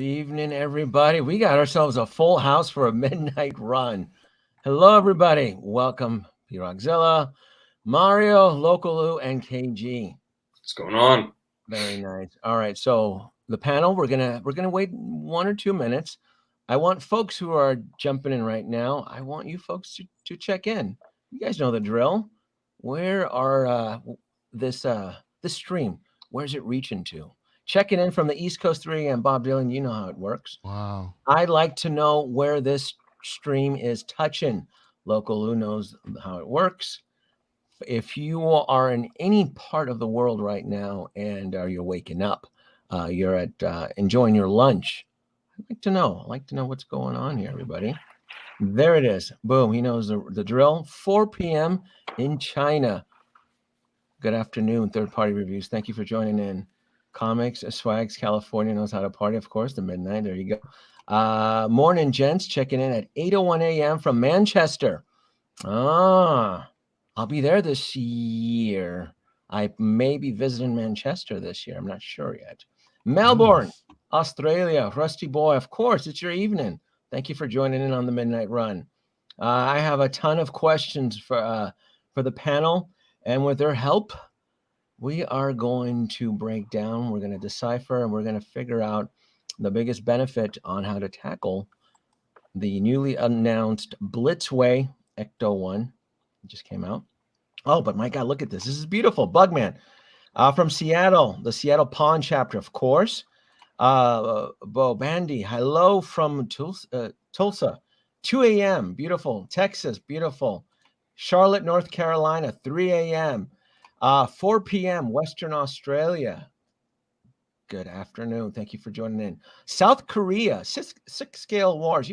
evening, everybody. We got ourselves a full house for a midnight run. Hello, everybody. Welcome, P-Rockzilla, Mario, Localu, and KG. What's going on? Very nice. All right, so the panel, we're gonna wait 1 or 2 minutes. I want folks who are jumping in right now. I want you folks to check in. You guys know the drill. Where are this stream? Where's it reaching to? Checking in from the East Coast 3 a.m. Bob Dylan, you know how it works. Wow. I'd like to know where this stream is touching. Local who knows how it works. If you are in any part of the world right now and you're waking up, you're at enjoying your lunch, I'd like to know. I'd like to know what's going on here, everybody. There it is. Boom. He knows the drill. 4 p.m. in China. Good afternoon, third-party reviews. Thank you for joining in. Comics, Swags, California knows how to party, of course, the midnight. There you go. Morning, gents. Checking in at 8:01 a.m. from Manchester. I'll be there this year. I may be visiting Manchester this year. I'm not sure yet. Melbourne, Australia. Rusty boy, of course, it's your evening. Thank you for joining in on the Midnight Run. I have a ton of questions for the panel, and with their help, we are going to break down, we're going to decipher, and we're going to figure out the biggest benefit on how to tackle the newly announced Blitzway Ecto-1. It just came out. Oh, but my God, look at this. This is beautiful. Bugman from Seattle, the Seattle Pawn chapter, of course. Bo Bandy, hello from Tulsa. 2 a.m., beautiful. Texas, beautiful. Charlotte, North Carolina, 3 a.m. 4 p.m., Western Australia. Good afternoon. Thank you for joining in. South Korea, six scale wars.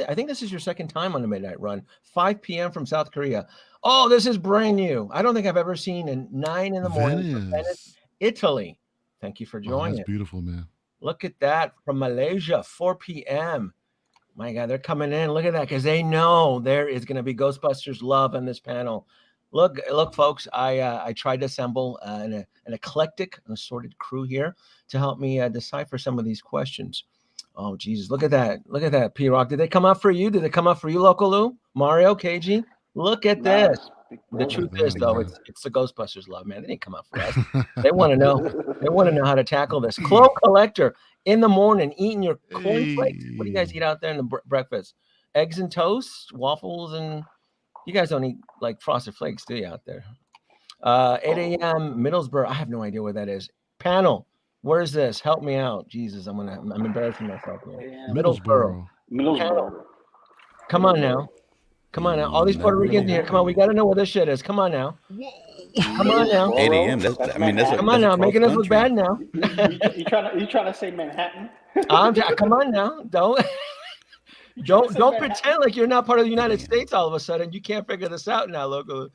I think this is your second time on the Midnight Run. 5 p.m. from South Korea. Oh, this is brand new. I don't think I've ever seen a 9 in the morning from Venice, Italy. Thank you for joining. That's beautiful, man. Look at that from Malaysia, 4 p.m. My God, they're coming in. Look at that, because they know there is going to be Ghostbusters love in this panel. Look, folks, I tried to assemble an eclectic and assorted crew here to help me decipher some of these questions. Oh, Jesus, look at that. Look at that, P-Rock. Did they come out for you? Did they come out for you, Localu? Mario, KG? Look at this. The truth is, though, it's the Ghostbusters love, man. They didn't come out for us. They want to know. They want to know how to tackle this. Clone Collector in the morning eating your cornflakes. What do you guys eat out there in the breakfast? Eggs and toast, waffles, and you guys don't eat like Frosted Flakes, do you, out there? 8 a.m. Middlesbrough. I have no idea where that is. Panel. Where's this? Help me out. Jesus, I'm embarrassing myself here. Middlesbrough. Panel. Come on now. Come on now. All these Puerto Ricans here. Come on. We got to know where this shit is. Come on now. Come on now. 8 a.m. Come on now. Making us look bad now. You trying to say Manhattan? Come on now. Don't pretend like you're not part of the United States all of a sudden. You can't figure this out now, local.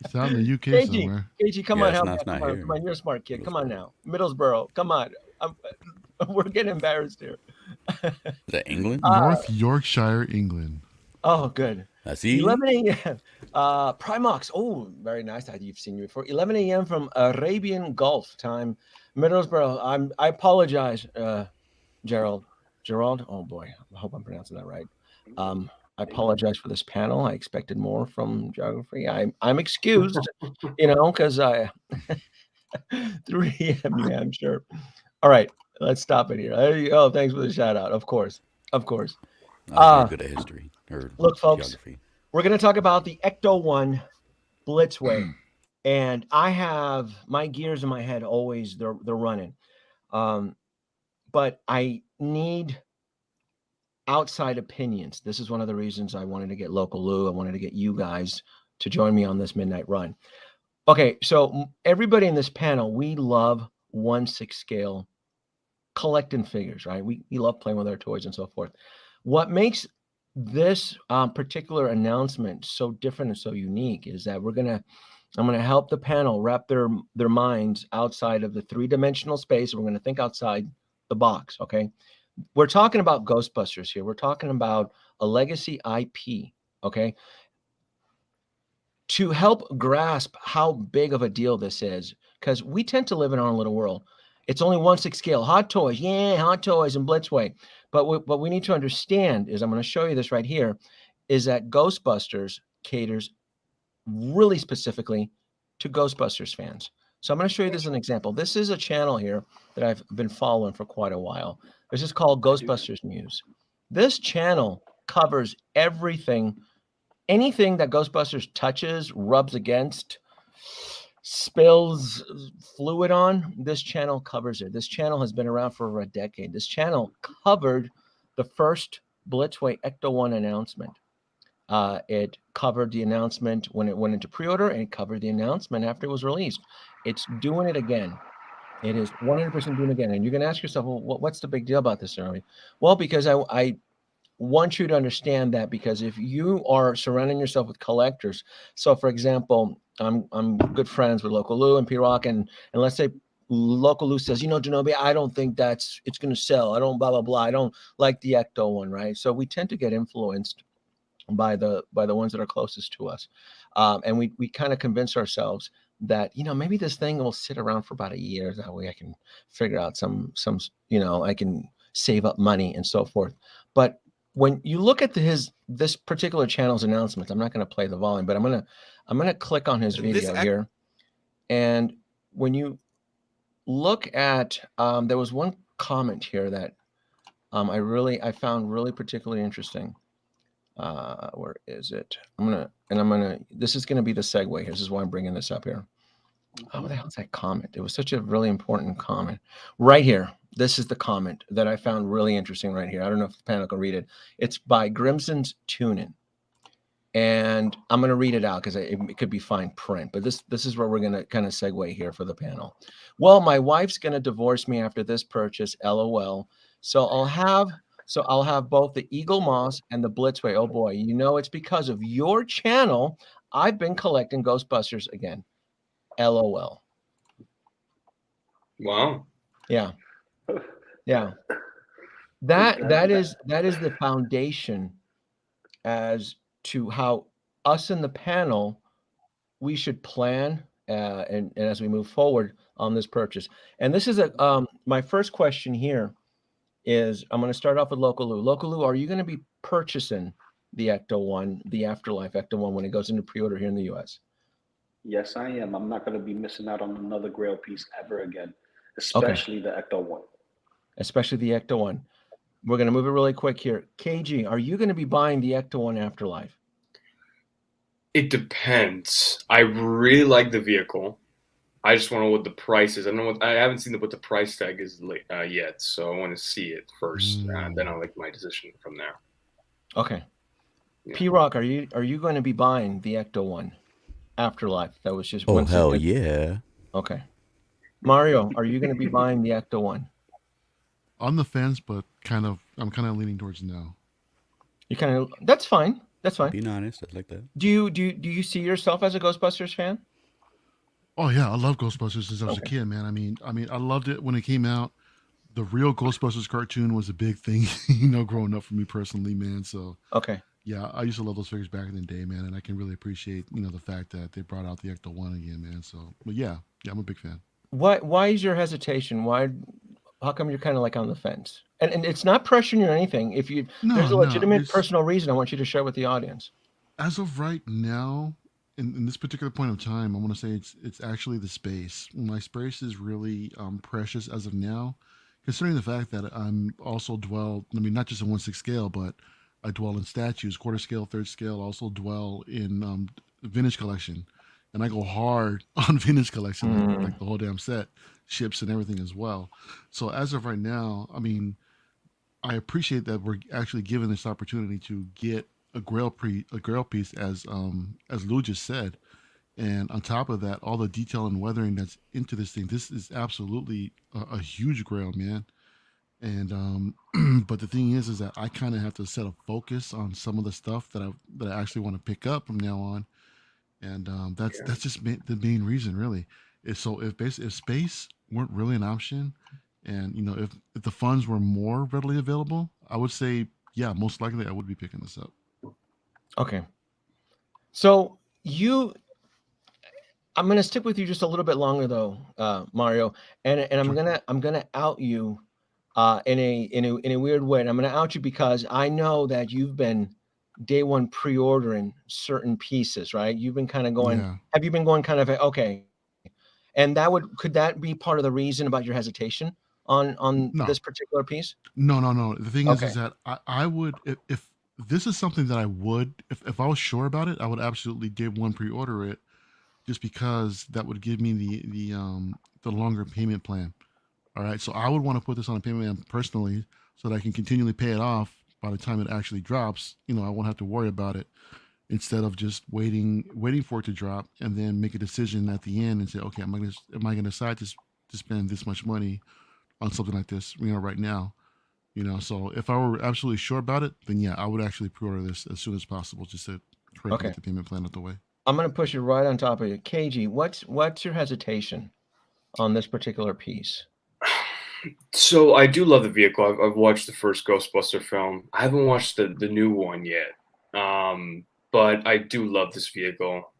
It's out in the UK somewhere. KG, come on, help me. Come on, you're a smart kid. Come on now. Middlesbrough, come on. We're getting embarrassed here. Is that England? North Yorkshire, England. Oh, good. I see. 11 a.m. Primox. Oh, very nice. You've seen you before. 11 a.m. from Arabian Gulf time. Middlesbrough. I apologize, Gerald. Oh boy, I hope I'm pronouncing that right. I apologize for this panel. I expected more from geography. I'm excused, because I 3 a.m. New Hampshire. All right, let's stop it here. Oh, thanks for the shout out. Of course. I'm good at history. Look, folks, geography. We're going to talk about the Ecto-1 Blitzway, and I have my gears in my head always. They're running, but I need outside opinions. This is one of the reasons I wanted to get Local Lou. I wanted to get you guys to join me on this midnight run. Okay, so everybody in this panel, we love 1/6 scale collecting figures, right? We love playing with our toys and so forth. What makes this particular announcement so different and so unique is that I'm gonna help the panel wrap their minds outside of the 3-dimensional space. We're gonna think outside the box, okay? We're talking about Ghostbusters here. We're talking about a legacy IP, okay? To help grasp how big of a deal this is, because we tend to live in our own little world. It's only 1/6 scale. Hot Toys, yeah, Hot Toys and Blitzway. But what we need to understand is, I'm going to show you this right here, is that Ghostbusters caters really specifically to Ghostbusters fans. So I'm going to show you this as an example. This is a channel here that I've been following for quite a while. This is called Ghostbusters News. This channel covers everything, anything that Ghostbusters touches, rubs against, spills fluid on. This channel covers it. This channel has been around for over a decade. This channel covered the first Blitzway Ecto-1 announcement. It covered the announcement when it went into pre-order, and it covered the announcement after it was released. It's doing it again. It is 100% doing it again. And you're going to ask yourself, well, what's the big deal about this, Danoby? Well, because I want you to understand that, because if you are surrounding yourself with collectors, so for example, I'm good friends with Local Lou and P-Rock, and let's say Local Lou says, Danoby, I don't think it's going to sell. I don't blah, blah, blah. I don't like the Ecto-1, right? So we tend to get influenced by the ones that are closest to us, and we kind of convince ourselves that maybe this thing will sit around for about a year. That way I can figure out some I can save up money and so forth. But when you look at this particular channel's announcements, I'm not going to play the volume, but I'm gonna click on his video here, and when you look at there was one comment here that I found really particularly interesting. Where is it? This is gonna be the segue here. This is why I'm bringing this up here. Oh, what the hell is that comment? It was such a really important comment right here. This is the comment that I found really interesting right here. I don't know if the panel can read it. It's by Grimson's Tunin, and I'm going to read it out because it could be fine print, but this is where we're going to kind of segue here for the panel. Well, my wife's going to divorce me after this purchase, LOL. So I'll have both the Eagle Moss and the Blitzway. Oh boy, it's because of your channel I've been collecting Ghostbusters again. LOL. Wow. Yeah. Yeah. That is the foundation as to how us in the panel, we should plan and as we move forward on this purchase. And this is my first question here is, I'm going to start off with Local Lou. Local Lou, are you going to be purchasing the Ecto-1, the Afterlife Ecto-1, when it goes into pre-order here in the US? Yes, I am. I'm not going to be missing out on another Grail piece ever again, especially the Ecto-1. Especially the Ecto-1. We're going to move it really quick here. KG, are you going to be buying the Ecto-1 Afterlife? It depends. I really like the vehicle. I just want to know what the price is. I haven't seen what the price tag is yet, so I want to see it first. Then I'll make my decision from there. Okay. Yeah. P-Rock, are you going to be buying the Ecto-1 Afterlife? That was just one hell yeah. Okay. Mario, are you going to be buying the Ecto-1? On the fence, but I'm kind of leaning towards no. That's fine. That's fine. Being honest, I like that. Do you see yourself as a Ghostbusters fan? Oh yeah, I love Ghostbusters since I was a kid, man. I mean, I loved it when it came out. The real Ghostbusters cartoon was a big thing, growing up for me personally, man. So yeah, I used to love those figures back in the day, man, and I can really appreciate, the fact that they brought out the Ecto-1 again, man. So, but yeah, I'm a big fan. Why is your hesitation? How come you're kind of like on the fence? And it's not pressuring you or anything. If there's a legitimate personal reason, I want you to share with the audience. As of right now, in this particular point of time, I want to say it's actually the space. My space is really precious as of now, considering the fact that I'm also not just in 1/6 scale, but I dwell in statues, quarter scale, third scale. I also dwell in vintage collection, and I go hard on vintage collection, like the whole damn set, ships and everything as well. So as of right now, I appreciate that we're actually given this opportunity to get a grail piece, as Lou just said, and on top of that, all the detail and weathering that's into this thing. This is absolutely a huge grail, man. And but the thing is that I kind of have to set a focus on some of the stuff that I actually want to pick up from now on, and that's just the main reason, really. If space weren't really an option, and if the funds were more readily available, I would say most likely I would be picking this up. Okay. So I'm gonna stick with you just a little bit longer though, Mario, and Sure. I'm gonna out you in a weird way. And I'm gonna out you because I know that you've been day one pre-ordering certain pieces, right? You've been kind of going. Yeah. Have you been going kind of okay? And could that be part of the reason about your hesitation on No, this particular piece? no. The thing Okay. is that I would if this is something that I would if I was sure about it, I would absolutely give one pre-order it just because that would give me the longer payment plan. All right, so I would want to put this on a payment plan personally so that I can continually pay it off by the time it actually drops. I won't have to worry about it instead of just waiting for it to drop and then make a decision at the end and say, okay, am I gonna decide to spend this much money on something like this, right now. So if I were absolutely sure about it, then yeah, I would actually pre-order this as soon as possible just to try to Okay. get the payment plan out the way. I'm gonna push it right on top of you. KG, what's your hesitation on this particular piece? So I do love the vehicle. I've watched the first Ghostbuster film. I haven't watched the new one yet. But I do love this vehicle.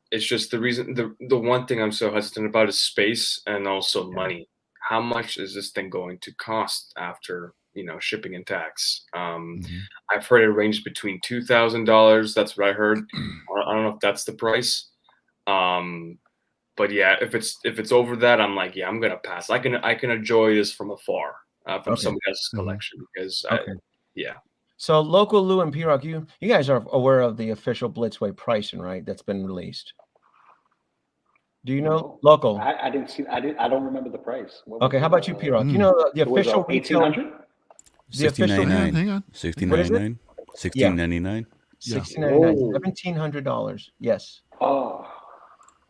It's just the one thing I'm so hesitant about is space and also money. How much is this thing going to cost after shipping and tax? Hmm. I've heard it ranges between $2,000. That's what I heard. I don't know if that's the price. But yeah, if it's over that, I'm like, yeah, I'm gonna pass. I can enjoy this from afar, from Okay. somebody else's Mhm. collection because Okay. yeah. So local Lou and P-Rock, you guys are aware of the official Blitzway pricing, right? That's been released. Do you know No, local? I didn't see. I don't remember the price. What was Okay, how it? about you, P-Rock? You Mm. know the It was official retail, 1800. the official, Hang on. what is it? $16.99. Yeah, $16.99. Yeah. $16.99, Whoa. $1,700. Yes, Oh,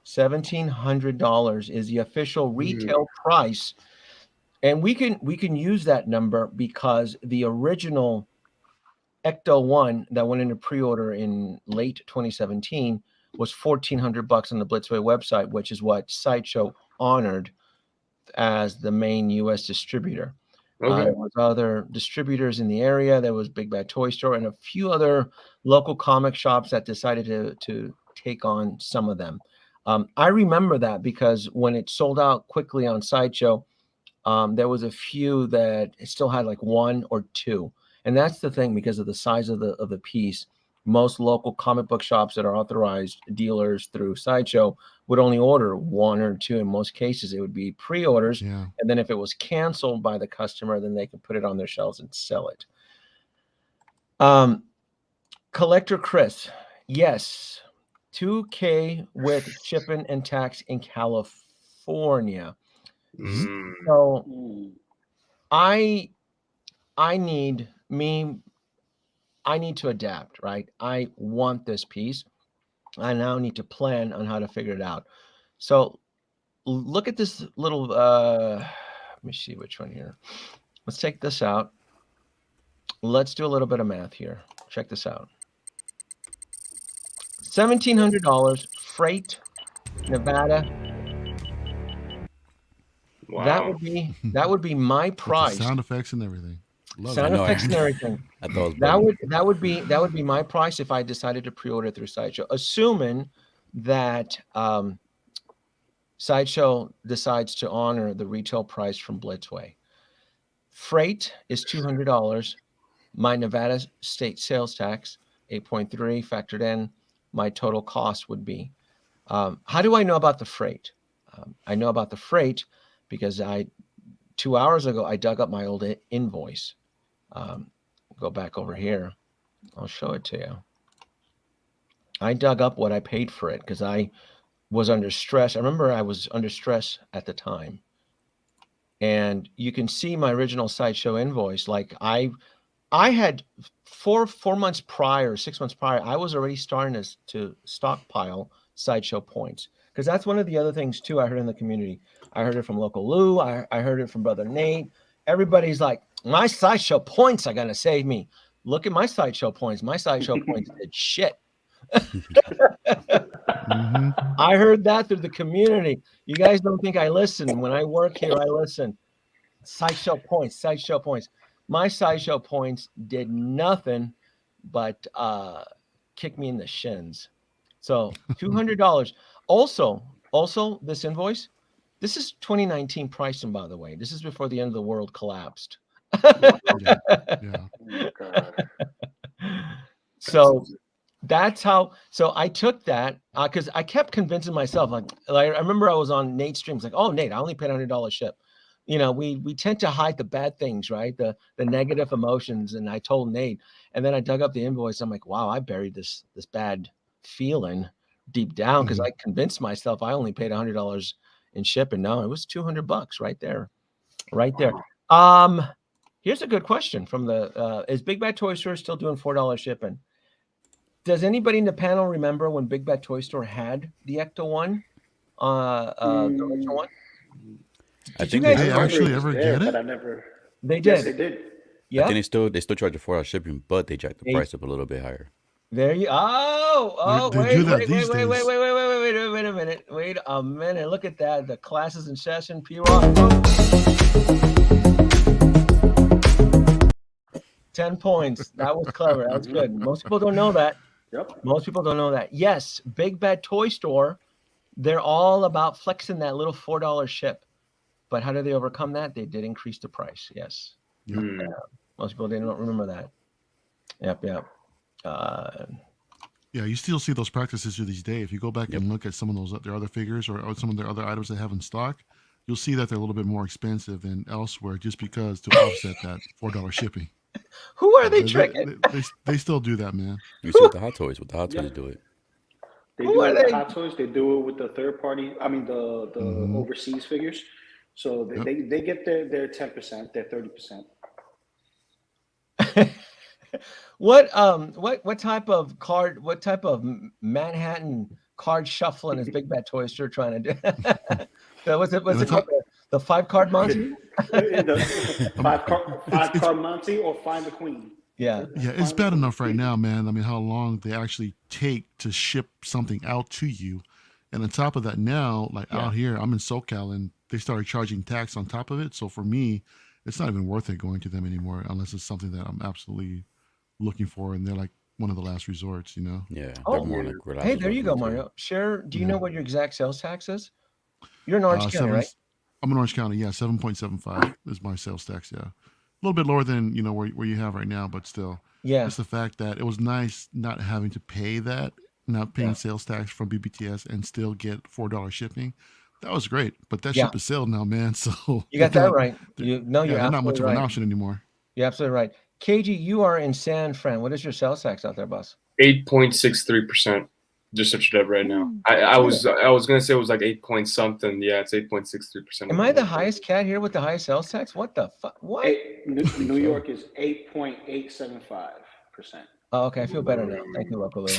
$1,700 is the official Hmm. retail price, and we can use that number because the original Ecto-1 that went into pre-order in late 2017 was $1,400 on the Blitzway website, which is what Sideshow honored as the main U.S. distributor. Okay. There was other distributors in the area. There was Big Bad Toy Store and a few other local comic shops that decided to take on some of them. I remember that because when it sold out quickly on Sideshow, there was a few that still had like one or two. And that's the thing, because of the size of the piece. Most local comic book shops that are authorized dealers through Sideshow would only order one or two. In most cases, it would be pre-orders. Yeah. And then if it was canceled by the customer, then they could put it on their shelves and sell it. Collector Chris, yes, $2K with shipping and tax in California. Mm. So mm. I need to adapt, right? I want this piece. I now need to plan on how to figure it out. So look at this little, let me see which one here. Let's take this out. Let's do a little bit of math here. Check this out. $1,700 freight, Nevada. Wow. That would be my With the price. sound effects and everything. Love Sound it. effects and everything. I thought it was That would be my price if I decided to pre-order through Sideshow, assuming that Sideshow decides to honor the retail price from Blitzway. Freight is $200. My Nevada state sales tax, 8.3 factored in. My total cost would be. How do I know about the freight? I know about the freight because 2 hours ago I dug up my old invoice. Go back over here. I'll show it to you. I dug up what I paid for it because I was under stress. I remember I was under stress at the time. And you can see my original Sideshow invoice. Like I had 4 months prior, 6 months prior, I was already starting to stockpile Sideshow points. Because that's one of the other things too I heard in the community. I heard it from local Lou. I heard it from Brother Nate. Everybody's like, my Sideshow points are gonna save me. Look at my Sideshow points. My Sideshow points did shit. Hmm. I heard that through the community. You guys don't think I listen. When I work here, I listen. Sideshow points, Sideshow points. My Sideshow points did nothing but kick me in the shins. So $200. Also, also this invoice, this is 2019 pricing, by the way. This is before the end of the world collapsed. Yeah. Oh my God. So that's how. So I took that because I kept convincing myself. Like I remember I was on Nate's streams, like, "Oh, Nate, I only paid $100 ship." You know, we tend to hide the bad things, right? The negative emotions. And I told Nate, and then I dug up the invoice. I'm like, wow, I buried this bad feeling deep down because I convinced myself I only paid $100 in shipping. No, it was $200 right there, right there. Here's a good question from the is Big Bad Toy Store still doing $4 shipping? Does anybody in the panel remember when Big Bad Toy Store had the Ecto-1? The original one? I Did you think guys Did they remember actually it was ever there, get but it? I never. They Yes, did. they did. I Yeah. think they still charge a $4 shipping, but they jacked the price up a little bit higher. There you They wait, do that wait, these wait, wait, days. wait, wait, wait, wait, wait, wait a minute. Wait a minute. Look at that. The class is in session. P-Rock. 10 points. That was clever. That was good. Most people don't know that. Yep. Most people don't know that. Yes, Big Bad Toy Store, they're all about flexing that little $4 ship. But how did they overcome that? They did increase the price. Yes. Yep. Most people didn't remember that. Yep. Yeah, you still see those practices to this day. If you go back and look at some of those their other figures or some of their other items they have in stock, you'll see that they're a little bit more expensive than elsewhere just because to offset that $4 shipping. Who are they tricking? They still do that, man. You see with the Hot Toys, do it. They Who do are it with they? the Hot Toys. They do it with the third party. I mean, the overseas figures. So they get their 10%, their 30%. What type of card? What type of Manhattan card shuffling is Big Bad Toy Store trying to do? What's it called? The 5-card Monty? The five card Monty or Find the Queen. Yeah. Yeah, it's bad enough right now, man. I mean, how long they actually take to ship something out to you. And on top of that now, like out here, I'm in SoCal and they started charging tax on top of it. So for me, it's not even worth it going to them anymore unless it's something that I'm absolutely looking for and they're like one of the last resorts, you know? Yeah. Oh, More like hey, there you go, Mario. Share. Do you know what your exact sales tax is? You're in Orange County, right? I'm in Orange County. Yeah, 7.75 is my sales tax. Yeah, a little bit lower than where you have right now, but still. Yeah. It's the fact that it was nice not having to pay that, not paying sales tax from BBTS, and still get $4 shipping. That was great, but that ship is sailed now, man. So you got that right. You're absolutely not much of right. an option anymore. You're absolutely right. KG, you are in San Fran. What is your sales tax out there, boss? 8.63%. Just searched it up right now. I was gonna say it was like 8 point something. Yeah, it's 8.63%. Am I the highest cat here with the highest sales tax? What the fuck? What? New York is 8.875%. Oh, okay, I feel better now. Thank you, Localoo.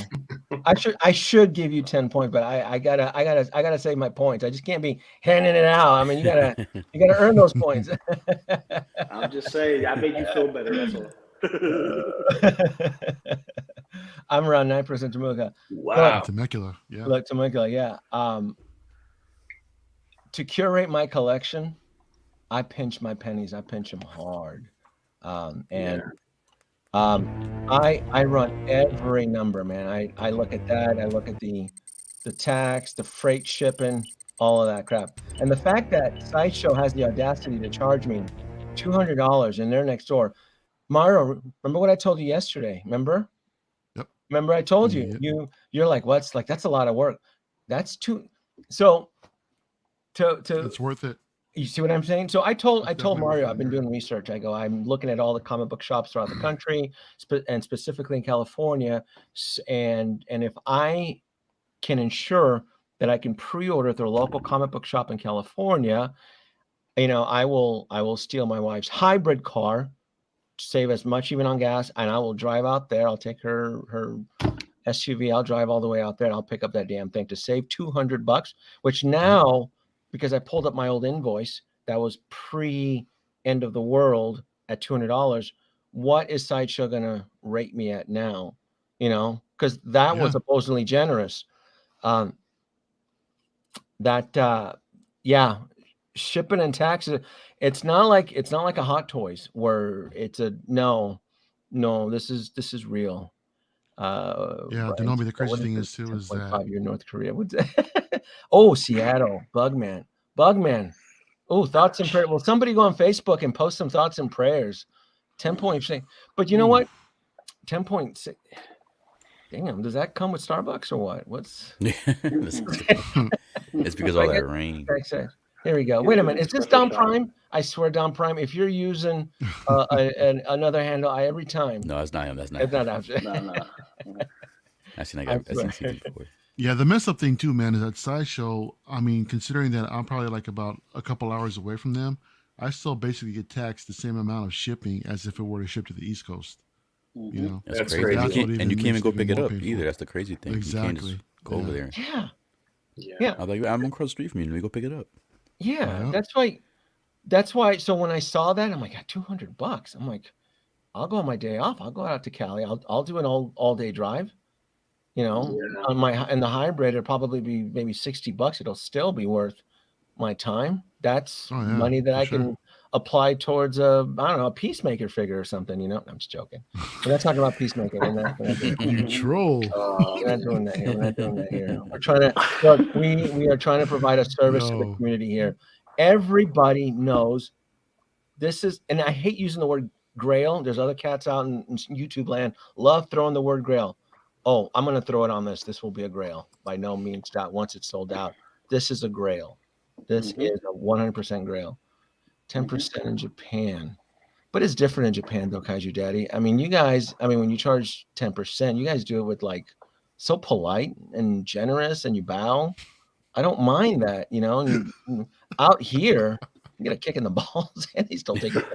I should give you 10 points, but I gotta save my points. I just can't be handing it out. I mean, you gotta earn those points. I'm just saying, I made you feel better. That's all. I'm around 9% Temecula. Wow. Temecula, yeah. Look, Temecula, yeah. To curate my collection, I pinch my pennies. I pinch them hard. I run every number, man. I look at that. I look at the tax, the freight shipping, all of that crap. And the fact that Sideshow has the audacity to charge me $200 and they're next door. Mario, remember what I told you yesterday? Remember? Yep. Remember I told you, you're like, what's like, that's a lot of work. That's too, so to it's worth it. You see what I'm saying? So I told Mario, I've been doing research. I go, I'm looking at all the comic book shops throughout the country and specifically in California. And if I can ensure that I can pre-order at their local comic book shop in California, I will steal my wife's hybrid car, save as much even on gas, and I will drive out there. I'll take her SUV. I'll drive all the way out there and I'll pick up that damn thing to save $200, which now, because I pulled up my old invoice that was pre-end of the world at $200, what is Sideshow going to rate me at now? Because that was supposedly generous. Shipping and taxes. It's not like a Hot Toys where it's a no, this is real. Yeah, Brian, Danoby, the crazy what thing this? is too is 10.5 that year North Korea. What's that? Oh, Seattle, Bugman. Oh, thoughts and prayers. Well, somebody go on Facebook and post some thoughts and prayers. 10.6. But you know what? 10.6. Damn, does that come with Starbucks or what? What's It's because of all that rain. here we go. Wait a minute. Is this Dom Prime? I swear, Dom Prime. If you're using another handle, every time. No, it's not him. That's not It's him. not him. No. I've seen before. yeah, the mess up thing too, man, is that Sideshow. I mean, considering that I'm probably like about a couple hours away from them, I still basically get taxed the same amount of shipping as if it were to ship to the East Coast. You know, That's crazy. crazy. That's You what can't, and you can't even go makes it pick it more up painful. either. That's the crazy thing. You can't Exactly. just go over there. Yeah. I'm like, I'm across the street from you. Let me go pick it up. Yeah. That's why. So when I saw that, I'm like, $200. I'm like, I'll go on my day off. I'll go out to Cali. I'll do an all day drive. You know, in the hybrid, it'll probably be maybe $60. It'll still be worth my time. That's money that I can apply towards a Peacemaker figure or something. You know, I'm just joking. We're not talking about Peacemaker. We're not You troll. We're not doing that here. We're not doing that here. We're trying to look. We are trying to provide a service to the community here. Everybody knows this is, and I hate using the word grail. There's other cats out in YouTube land love throwing the word grail. Oh, I'm going to throw it on this. This will be a grail. By no means doubt. Once it's sold out, this is a grail. This is a 100% grail. 10% in Japan. But it's different in Japan, though, Kaiju Daddy. I mean, when you charge 10%, you guys do it with like so polite and generous, and you bow. I don't mind that, you know. And out here, you get a kick in the balls, and they still take it.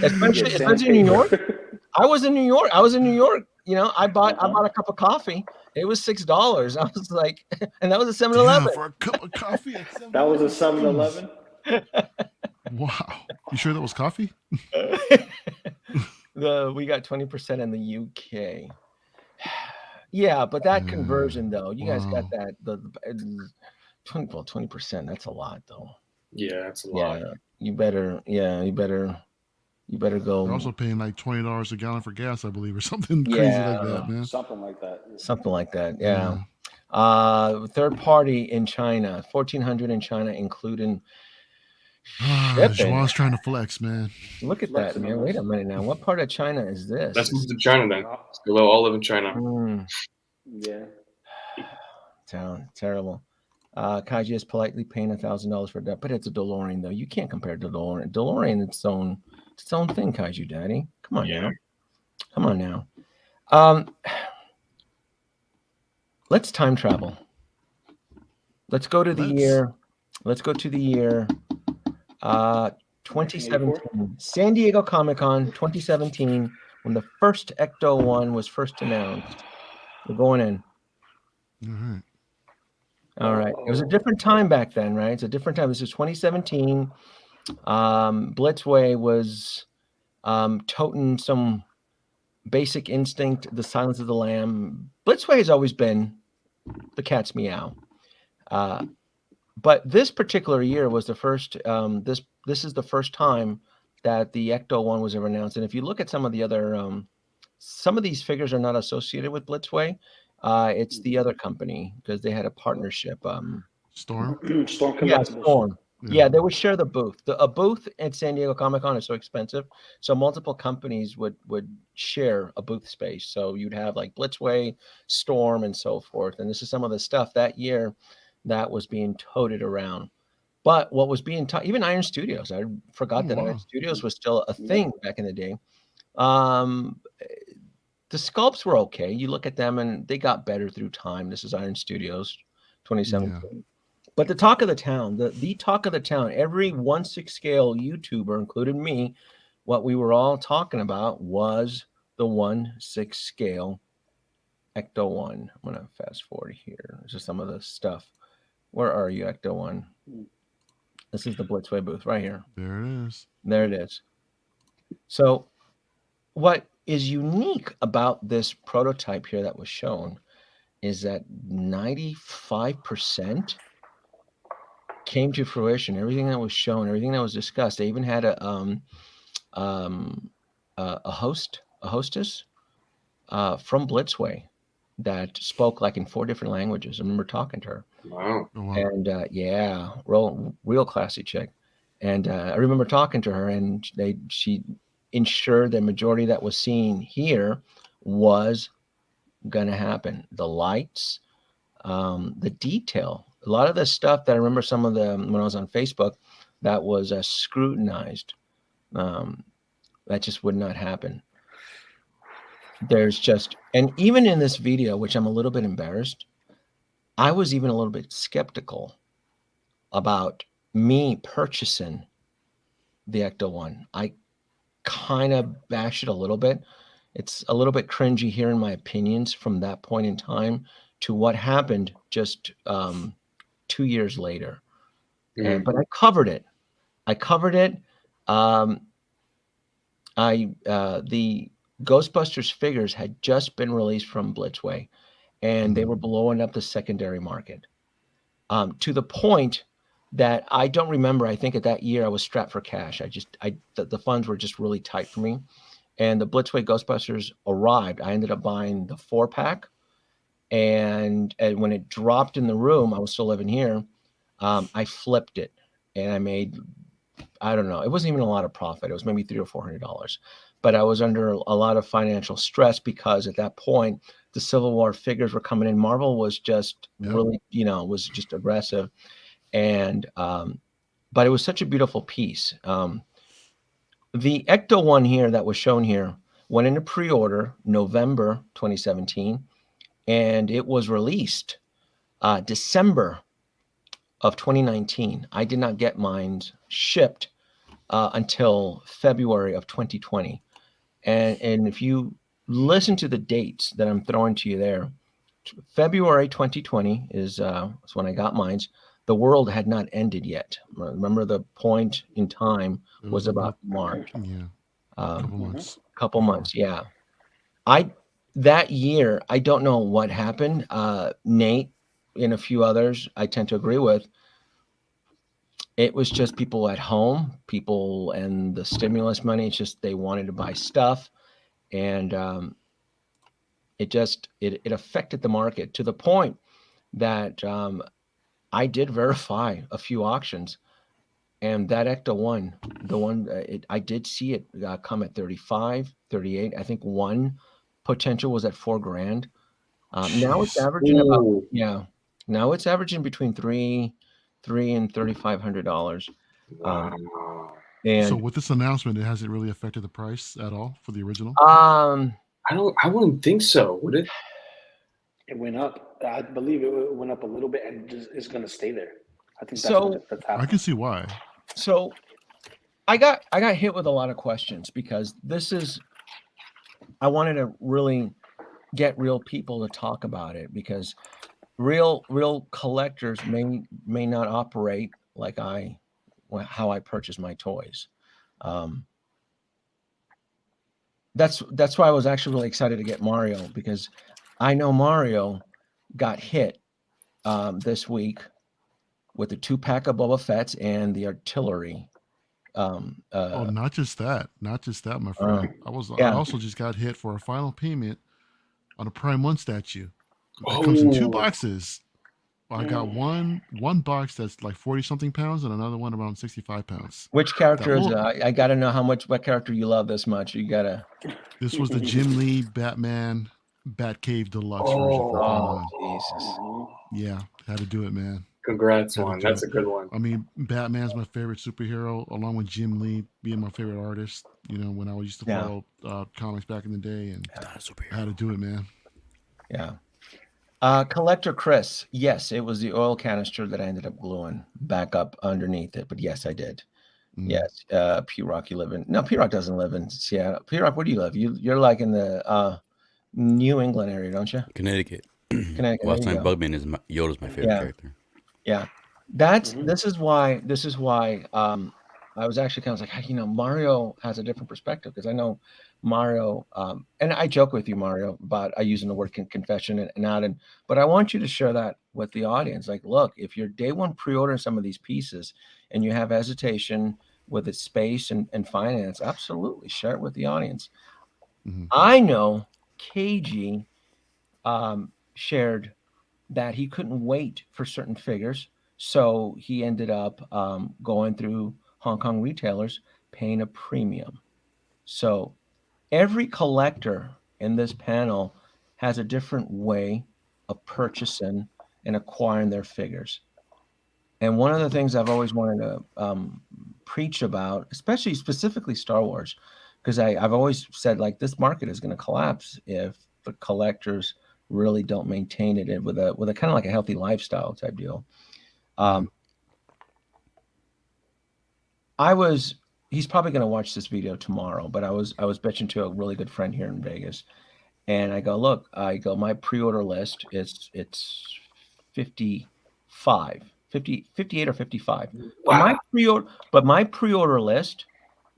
Especially in New York. I was in New York. You know, I bought a cup of coffee. It was $6. I was like, and that was a 7-Eleven. For a cup of coffee at 7-Eleven? That was a 7-Eleven? Wow. You sure that was coffee? We got 20% in the UK. Yeah, but that conversion though, you guys got that 20%. That's a lot though. Yeah, that's a lot. Yeah, you better go. They're also paying like $20 a gallon for gas, I believe, or something crazy like that, man. Something like that. Yeah. Third party in China, 1,400 in China, including shipping. Juan's trying to flex, man. Look at that, man. Wait a minute now. What part of China is this? Let's move to China then. Below, all live in China. Yeah. Terrible. Kaiji is politely paying $1,000 for that, but it's a DeLorean though. You can't compare to DeLorean. DeLorean, its own thing, Kaiju Daddy. Come on now. Let's time travel. Let's go to the year 2017. San Diego Comic-Con 2017, when the first Ecto-1 was first announced. We're going in. All right. It was a different time back then, right? It's a different time. This is 2017. Blitzway was toting some Basic Instinct, The Silence of the Lamb. Blitzway has always been the cat's meow. But this particular year was the first, this is the first time that the Ecto-1 was ever announced. And if you look at some of the other, some of these figures are not associated with Blitzway. It's the other company because they had a partnership. Storm? Yeah, Storm. Yeah, they would share the booth. A booth at San Diego Comic-Con is so expensive. So multiple companies would share a booth space. So you'd have like Blitzway, Storm, and so forth. And this is some of the stuff that year that was being toted around. But what was being taught, even Iron Studios, I forgot that Iron Studios was still a thing back in the day. The sculpts were okay. You look at them and they got better through time. This is Iron Studios 2017. Yeah. But the talk of the town, the talk of the town, every 1/6 scale YouTuber, including me, what we were all talking about was the 1/6 scale Ecto-1. I'm going to fast forward here. This is some of the stuff. Where are you, Ecto-1? This is the Blitzway booth right here. There it is. There it is. So what is unique about this prototype here that was shown is that 95% came to fruition. Everything that was shown, everything that was discussed. They even had a hostess from Blitzway that spoke like in 4 different languages. I remember talking to her. Wow. Oh, wow. And yeah, real classy chick. And I remember talking to her, and she ensured the majority that was seen here was going to happen. The lights, the detail, a lot of the stuff that I remember some of the when I was on Facebook that was scrutinized, that just would not happen. There's just, and even in this video, which I'm a little bit embarrassed, I was even a little bit skeptical about me purchasing the Ecto-1. I kind of bash it a little bit. It's a little bit cringy hearing my opinions from that point in time to what happened just 2 years later. But I covered it. The Ghostbusters figures had just been released from Blitzway, and they were blowing up the secondary market to the point that I don't remember. I think at that year I was strapped for cash. The funds were just really tight for me. And the Blitzway Ghostbusters arrived. I ended up buying the 4-pack. And when it dropped in the room, I was still living here. I flipped it and I made, I don't know, it wasn't even a lot of profit. It was maybe $300 or $400. But I was under a lot of financial stress because at that point, the Civil War figures were coming in. Marvel was just really, was just aggressive. And, but it was such a beautiful piece. The Ecto-1 here that was shown here went into pre-order November 2017, and it was released December of 2019. I did not get mine shipped until February of 2020. And if you listen to the dates that I'm throwing to you there, February 2020 is when I got mine. The world had not ended yet. Remember, the point in time was about March. Yeah. Couple months. Yeah. That year, I don't know what happened. Nate and a few others I tend to agree with. It was just people at home, people and the stimulus money. It's just they wanted to buy stuff. And it affected the market to the point that I did verify a few auctions, and that Ecto-1, the one I did see it come at 35, 38. I think one potential was at $4,000. Now it's averaging now it's averaging between $3,000 and $3,500. And so with this announcement, has it really affected the price at all for the original? I wouldn't think so, would it? It went up. I believe it went up a little bit and it's going to stay there. I think that's happening. I can see why. So I got hit with a lot of questions because I wanted to really get real people to talk about it, because real collectors may not operate like how I purchase my toys. That's why I was actually really excited to get Mario, because I know Mario got hit this week with the 2-pack of Boba Fett's and the artillery. Not just that, my friend. I also just got hit for a final payment on a Prime 1 statue. That comes in 2 boxes. I got one box that's like 40-something pounds and another one around 65 pounds. Which character is I got to know what character you love this much. You got to. This was the Jim Lee Batman Batcave Deluxe version for Prime 1. Jesus. Yeah, had to do it, man. Congrats, Juan. That's a good one. I mean, Batman's my favorite superhero, along with Jim Lee being my favorite artist. When I used to follow comics back in the day, and I had to do it, man. Yeah. Collector Chris, yes, it was the oil canister that I ended up gluing back up underneath it. But yes, I did. Yes. P-Rock, you live in... No, P-Rock doesn't live in Seattle. P-Rock, where do you live? You're like in the New England area, don't you? Connecticut. Last time Bugman is Yoda's my favorite character. Yeah. This is why I was actually kind of like, Mario has a different perspective, because I know Mario, and I joke with you, Mario, about using the word confession and out, but I want you to share that with the audience. Like, look, if you're day one pre-ordering some of these pieces and you have hesitation with its space and finance, absolutely share it with the audience. I know KG shared that he couldn't wait for certain figures, so he ended up going through Hong Kong retailers, paying a premium. So every collector in this panel has a different way of purchasing and acquiring their figures. And one of the things I've always wanted to preach about, especially specifically Star Wars, because I've always said, like, this market is going to collapse if the collectors really don't maintain it with a kind of like a healthy lifestyle type deal. He's probably going to watch this video tomorrow, but I was bitching to a really good friend here in Vegas, and I go, look, my pre-order list it's 55, 50, 58 or 55. Wow. But my pre-order list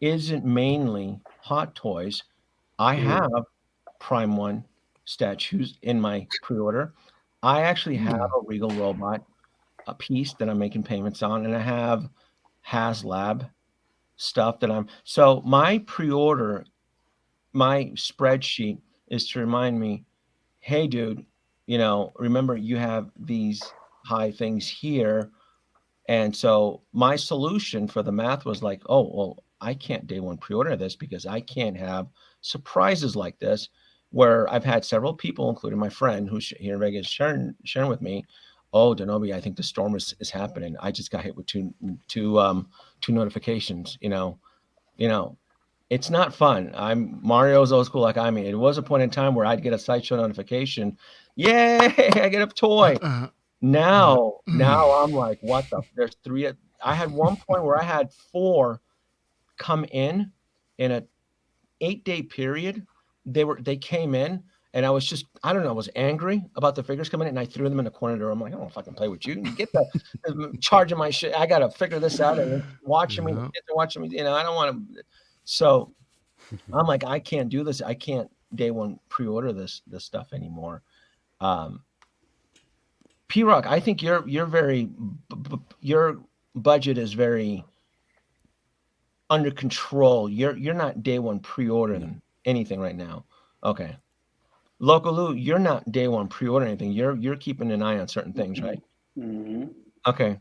isn't mainly Hot Toys. I have Prime 1 statues in my pre-order. I actually have a Regal Robot, a piece that I'm making payments on, and I have HasLab stuff so my pre-order, my spreadsheet is to remind me, hey dude, remember you have these high things here. And so my solution for the math was like, oh, well, I can't day one pre-order this because I can't have surprises like this, where I've had several people, including my friend who's here in Vegas, sharing with me, oh, Danoby, I think the storm is happening. I just got hit with two notifications. It's not fun. Mario's old school like I mean. It was a point in time where I'd get a sideshow notification. Yay, I get a toy. Now I'm like, what the? There's 3. I had one point where I had 4 come in a 8-day period. They came in, and I was just, I don't know, I was angry about the figures coming in, and I threw them in the corner of the room. I'm like, I don't fucking play with you. You get the charging my shit. I gotta figure this out, and watching me, watching me. I don't want to. So I'm like, I can't do this. I can't day one pre-order this stuff anymore. P-Rock, I think you're very, your budget is very under control. You're not day one pre-ordering anything right now. Okay. Local Lou, you're not day one pre-ordering anything. You're keeping an eye on certain things, right? Mm-hmm. Okay.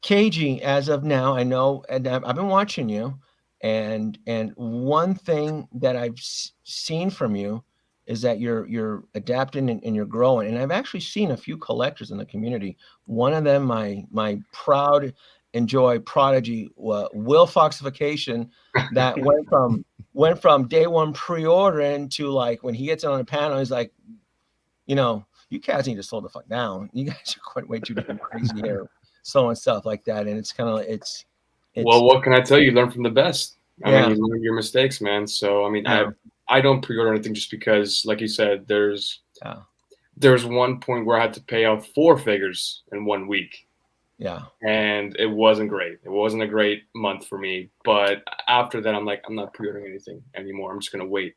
KG, as of now, I know, and I've been watching you, and one thing that I've seen from you is that you're adapting and you're growing. And I've actually seen a few collectors in the community. One of them, my proud enjoy prodigy, Will Foxification, that went from day one pre-ordering to, like, when he gets on a panel, he's like, you cats need to slow the fuck down. You guys are quite way too damn crazy here, so and stuff like that. And it's kind of it's. Well, what can I tell you? Learn from the best. I mean, you learn your mistakes, man. So I mean, I don't pre-order anything just because, like you said, there's one point where I had to pay out 4 figures in 1 week. Yeah. And it wasn't great. It wasn't a great month for me. But after that, I'm like, I'm not pre-ordering anything anymore. I'm just gonna wait.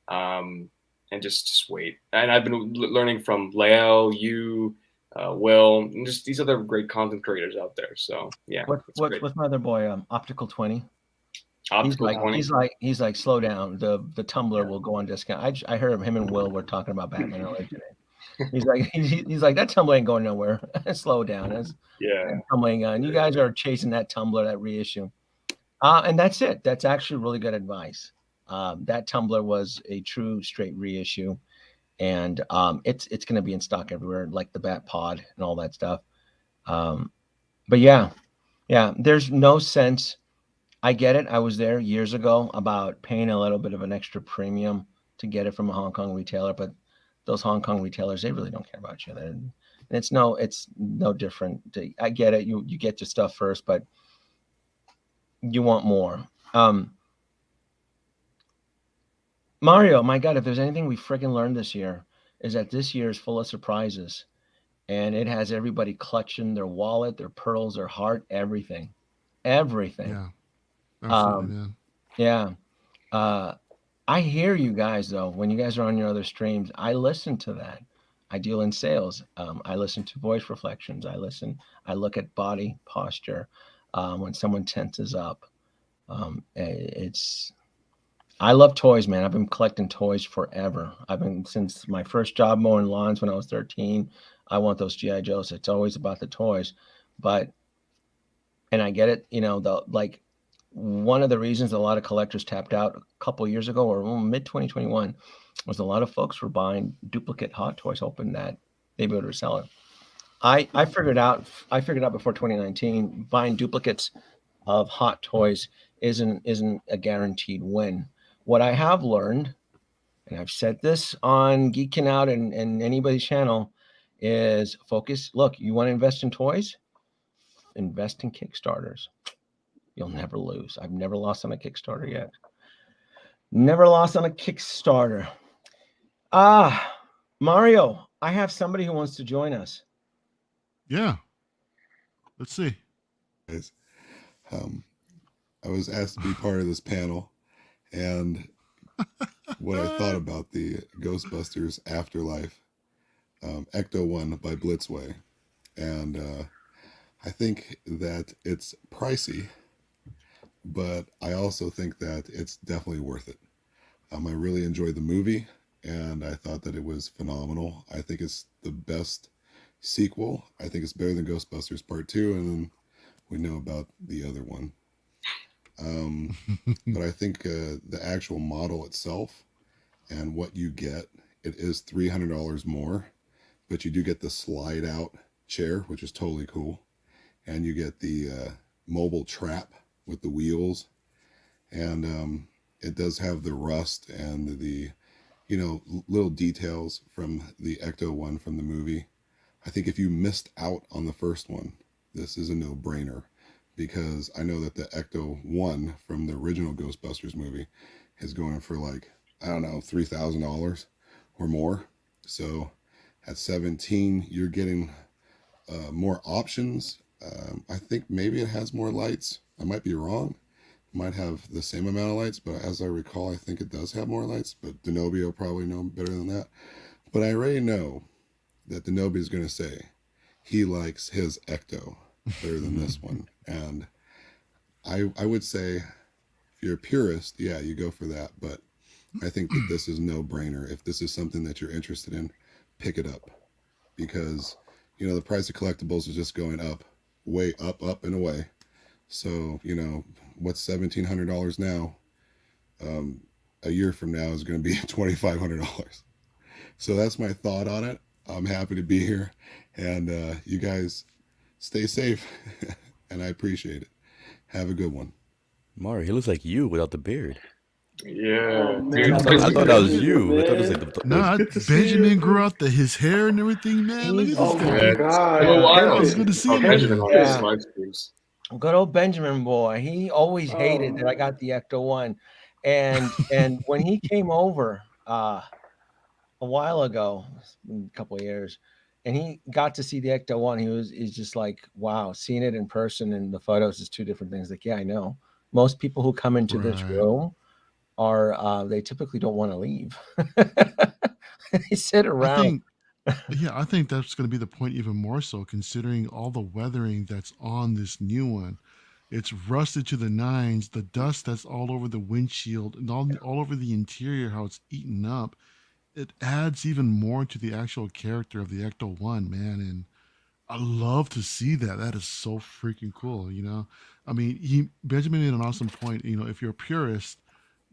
And just wait. And I've been learning from Lael, you, Will, and just these other great content creators out there. So yeah. What's my other boy? Optical 20. Optical 20. He's like, slow down. The tumbler will go on discount. I heard him and Will were talking about Batman LA today. He's like that tumbler ain't going nowhere. Slow down. That's tumbling on. You guys are chasing that tumbler, that reissue. And that's it. That's actually really good advice. That tumbler was a true straight reissue, and it's going to be in stock everywhere, like the Bat Pod and all that stuff. But yeah, there's no sense. I get it. I was there years ago about paying a little bit of an extra premium to get it from a Hong Kong retailer, but those Hong Kong retailers, they really don't care about you. And it's no different. I get it. You get your stuff first, but you want more. Mario, my God, if there's anything we freaking learned this year, is that this year is full of surprises, and it has everybody clutching their wallet, their pearls, their heart, everything. Yeah. Absolutely, yeah. I hear you guys, though, when you guys are on your other streams. I listen to that. I deal in sales. I listen to voice reflections. I look at body posture when someone tenses up. I love toys, man. I've been collecting toys forever. I've been since my first job mowing lawns when I was 13. I want those GI Joes. It's always about the toys, but and I get it. The like one of the reasons a lot of collectors tapped out a couple of years ago or mid 2021 was a lot of folks were buying duplicate Hot Toys, hoping that they'd be able to resell it. I figured out before 2019 buying duplicates of Hot Toys isn't a guaranteed win. What I have learned, and I've said this on Geeking Out and anybody's channel, is focus. Look, you want to invest in toys? Invest in Kickstarters. You'll never lose. I've never lost on a Kickstarter yet. Never lost on a Kickstarter. Mario, I have somebody who wants to join us. Yeah. Let's see. Guys, I was asked to be part of this panel, and what I thought about the Ghostbusters Afterlife Ecto-1 by Blitzway. And I think that it's pricey, but I also think that it's definitely worth it. I really enjoyed the movie, and I thought that it was phenomenal. I think it's the best sequel. I think it's better than Ghostbusters Part 2, and then we know about the other one. But I think the actual model itself and what you get, it is $300 more, but you do get the slide out chair, which is totally cool. And you get the mobile trap with the wheels. And it does have the rust and the, little details from the Ecto-1 from the movie. I think if you missed out on the first one, this is a no-brainer, because I know that the Ecto-1 from the original Ghostbusters movie is going for like, I don't know, $3,000 or more. So at $17, you're getting more options. I think maybe it has more lights. I might be wrong. It might have the same amount of lights, but as I recall, I think it does have more lights. But Danoby will probably know better than that. But I already know that Danoby is going to say he likes his Ecto better than this one. And I would say if you're a purist, yeah, you go for that. But I think that this is no brainer. If this is something that you're interested in, pick it up, because the price of collectibles is just going up, way up and away. So what's $1,700 now? A year from now is going to be $2,500. So that's my thought on it. I'm happy to be here, and you guys stay safe, and I appreciate it. Have a good one. Mario, he looks like you without the beard. Yeah, Oh, man, dude. I I thought that was you, you. I thought it was man. like the Nah, Good to see Benjamin you, grew bro. out his hair and everything, man. Look at this Oh my guy. God, Been a while. It's good to see Oh, him Benjamin again. always Yeah. live streams. Good old Benjamin boy. He always hated that I Oh, got the Ecto-1. And when he came over a while ago, a couple of years, and he got to see the Ecto-1, he's just like, wow, seeing it in person and the photos is two different things. Like, yeah, I know. Most people who come into this Right. room are they typically don't want to leave. They sit I around. think that's going to be the point even more so, considering all the weathering that's on this new one. It's rusted to the nines. The dust that's all over the windshield and all over the interior, how it's eaten up. It adds even more to the actual character of the Ecto-1, man. And I love to see that. That is so freaking cool. I mean, Benjamin made an awesome point. If you're a purist,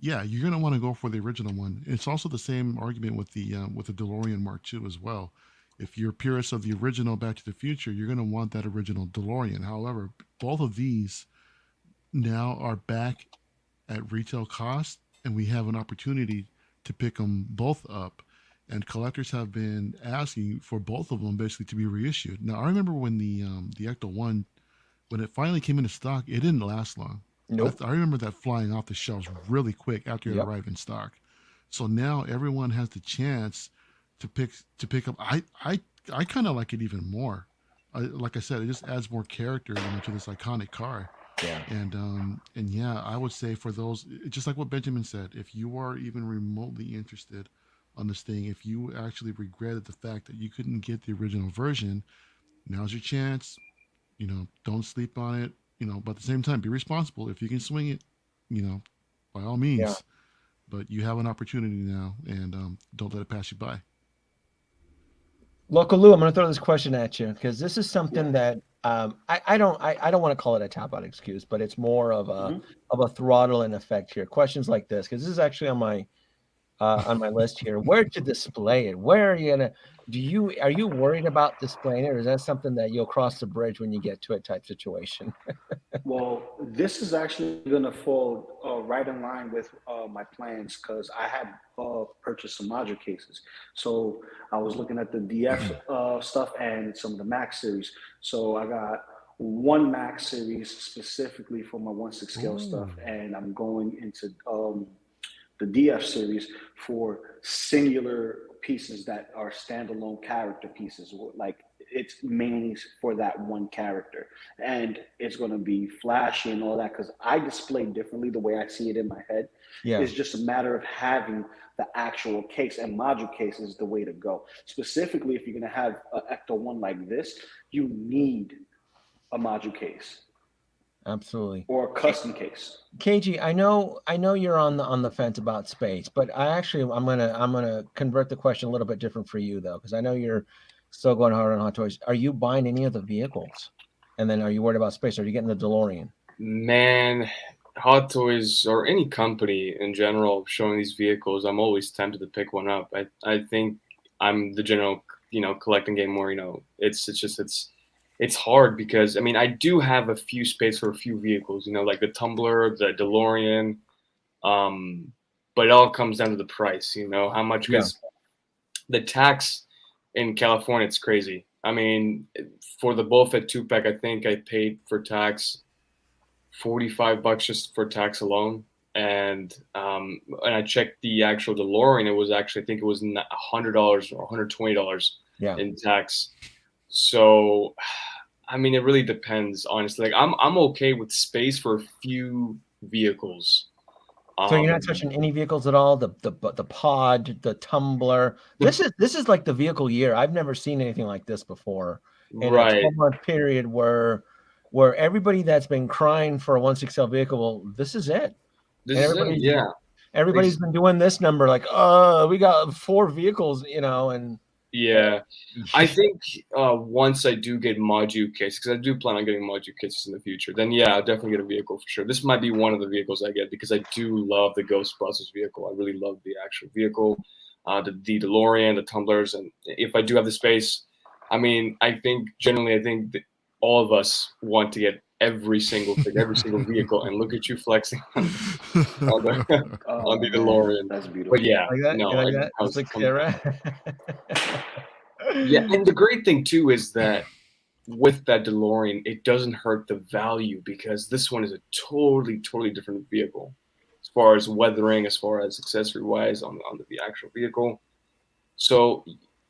yeah, you're gonna want to go for the original one. It's also the same argument with the DeLorean Mark II as well. If you're a purist of the original Back to the Future, you're gonna want that original DeLorean. However, both of these now are back at retail cost, and we have an opportunity to pick them both up. And collectors have been asking for both of them basically to be reissued. Now, I remember when the Ecto-1, when it finally came into stock, it didn't last long. Nope. I remember that flying off the shelves really quick after it Yep. arrived in stock. So now everyone has the chance to pick up. I kind of like it even more. Like I said, it just adds more character, to this iconic car. Yeah. And yeah, I would say for those, just like what Benjamin said, if you are even remotely interested on this thing, if you actually regretted the fact that you couldn't get the original version, now's your chance. Don't sleep on it. But at the same time, be responsible. If you can swing it, by all means, but you have an opportunity now, and don't let it pass you by. Local Lou, I'm going to throw this question at you because this is something that I don't want to call it a tap out excuse, but it's more of a throttling effect here. Questions like this, because this is actually on my list here. Where to display it? Where are you gonna? Are you worried about displaying it, or is that something that you'll cross the bridge when you get to it type situation? Well, this is actually going to fall right in line with my plans because I had purchased some module cases. So I was looking at the DF stuff and some of the Max series. So I got one Max series specifically for my 1/6 scale stuff, and I'm going into the DF series for singular pieces that are standalone character pieces. Like it's mainly for that one character, and it's going to be flashy and all that because I display differently the way I see it in my head. Yeah. It's just a matter of having the actual case, and module case is the way to go. Specifically, if you're going to have an Ecto-1 like this, you need a module case. Absolutely. Or a custom case. KG, I know you're on the fence about space, but I'm gonna convert the question a little bit different for you though, because I know you're still going hard on Hot Toys. Are you buying any of the vehicles? And then are you worried about space? Are you getting the DeLorean? Man, Hot Toys or any company in general showing these vehicles, I'm always tempted to pick one up. I think I'm the general, collecting game where, it's hard because, I mean, I do have a few space for a few vehicles, like the Tumbler, the DeLorean, but it all comes down to the price, how much, because the tax in California, it's crazy. I mean, for the Boba Fett 2-pack, I think I paid for tax $45 just for tax alone. And I checked the actual DeLorean, it was actually, I think it was $100 or $120 in tax. So, I mean, it really depends, honestly. Like, I'm okay with space for a few vehicles. So you're not touching any vehicles at all? The pod, the Tumbler. This is like the vehicle year. I've never seen anything like this before. In a 12-month period where everybody that's been crying for a 1/6L vehicle, well, this is it. Everybody's been doing this number like, we got 4 vehicles, and I think once I do get module cases, because I do plan on getting module cases in the future, then I'll definitely get a vehicle for sure. This might be one of the vehicles I get because I do love the Ghostbusters vehicle. I really love the actual vehicle, the DeLorean, the Tumblers, and if I do have the space, I mean, I think that all of us want to get every single vehicle, and look at you flexing on the DeLorean. That's beautiful. But yeah, it's like Sarah. Yeah, and the great thing too is that with that DeLorean, it doesn't hurt the value because this one is a totally different vehicle as far as weathering, as far as accessory wise on the actual vehicle. So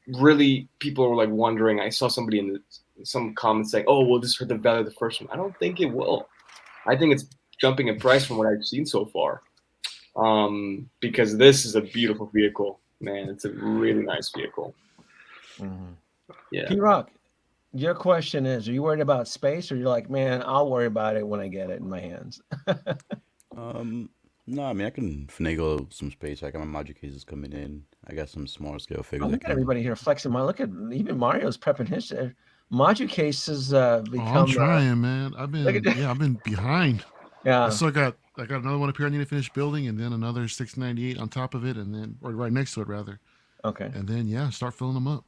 really, people were like wondering. I saw somebody in some comments saying, "Oh, will this hurt the value of the first one?" I don't think it will. I think it's jumping in price from what I've seen so far, because this is a beautiful vehicle, man. It's a really nice vehicle. Mm-hmm. Yeah. P-Rock, your question is: are you worried about space, or you're like, man, I'll worry about it when I get it in my hands? No, I mean, I can finagle some space. I got my module cases coming in. I got some smaller scale figures. Look at everybody here flexing. Look at even Mario's prepping his module cases. I'm trying, man. I've been behind. Yeah. So I got another one up here I need to finish building, and then another 698 on top of it, and then or right next to it rather. Okay. And then start filling them up.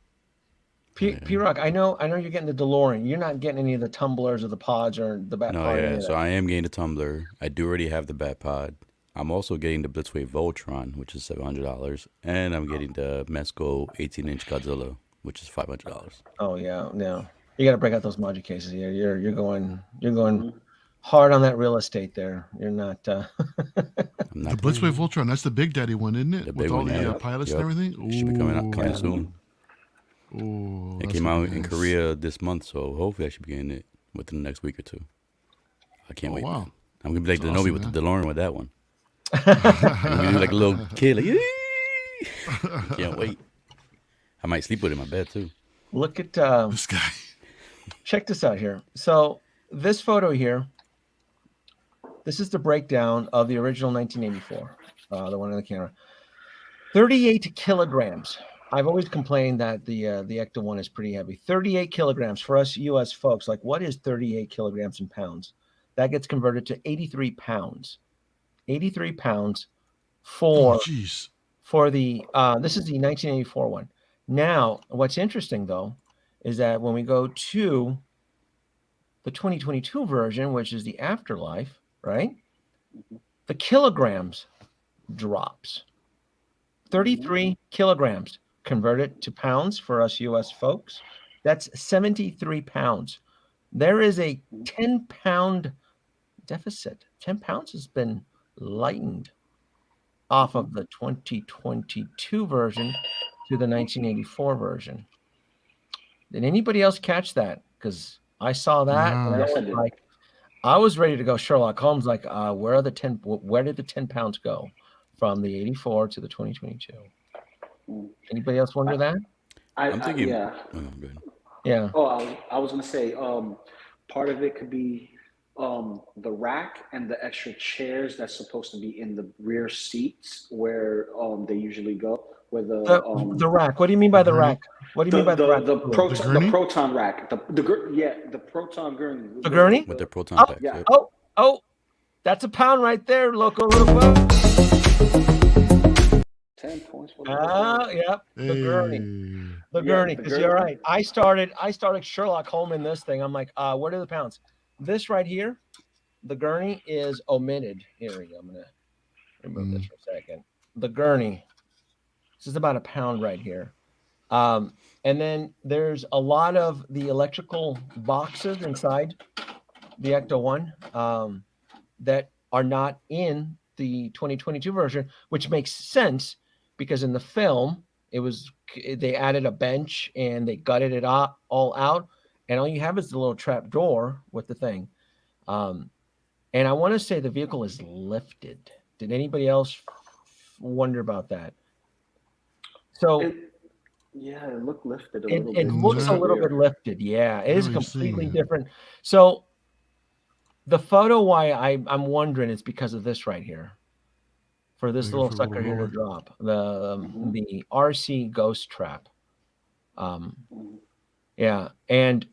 P-Rock, I know you're getting the DeLorean. You're not getting any of the Tumblers or the pods or the Bat Pod. No, so I am getting the Tumbler. I do already have the Bat Pod. I'm also getting the Blitzway Voltron, which is $700, and I'm getting the Mesco 18-inch Godzilla, which is $500. Oh yeah, no, you got to break out those module cases. You're going hard on that real estate there. You're not. The Blitzway Voltron, that's the Big Daddy one, isn't it? With all the pilots and everything. It should be coming soon. Oh, it came out in Korea this month, so hopefully I should be getting it within the next week or two. I can't wait. Wow. I'm gonna be like Danoby with the DeLorean with that one. I'm gonna be like a little kid, like, can't wait. I might sleep with it in my bed too. Look at this guy. Check this out here. So this photo here, This is the breakdown of the original 1984, the one on the camera. 38 kilograms. I've always complained that the Ecto-1 is pretty heavy. 38 kilograms for us U.S. folks. Like, what is 38 kilograms in pounds? That gets converted to 83 pounds. 83 pounds for the this is the 1984 one. Now, what's interesting though is that when we go to the 2022 version, which is the Afterlife, right? The kilograms drops. 33 kilograms converted to pounds for us US folks. That's 73 pounds. There is a 10-pound deficit. 10 pounds has been lightened off of the 2022 version to the 1984 version. Did anybody else catch that? Because I saw that and I was ready to go Sherlock Holmes. Like, where did the 10 pounds go from the 84 to the 2022? Anybody else wonder that? I'm thinking. Yeah. Oh, good. Yeah. Oh, I was gonna say, part of it could be the rack and the extra chairs that's supposed to be in the rear seats where they usually go. Where the rack. What do you mean by the rack? What do you mean by the rack? The proton rack. The proton gurney. The gurney with the proton pack. Yeah. Oh, that's a pound right there, local little boat. 10 points. Yep. The gurney. The gurney. Because you're right. I started Sherlock Holmes in this thing. I'm like, what are the pounds? This right here, the gurney is omitted. Here we go. I'm gonna remove this for a second. The gurney. This is about a pound right here. And then there's a lot of the electrical boxes inside the Ecto-1 that are not in the 2022 version, which makes sense because in the film, they added a bench and they gutted it all out. And all you have is the little trap door with the thing. And I want to say the vehicle is lifted. Did anybody else wonder about that? So it looked lifted a little bit. It looks a little bit lifted. Yeah, it is completely different. So the photo why I'm wondering is because of this right here. For this little sucker here to drop. The RC ghost trap. Yeah, and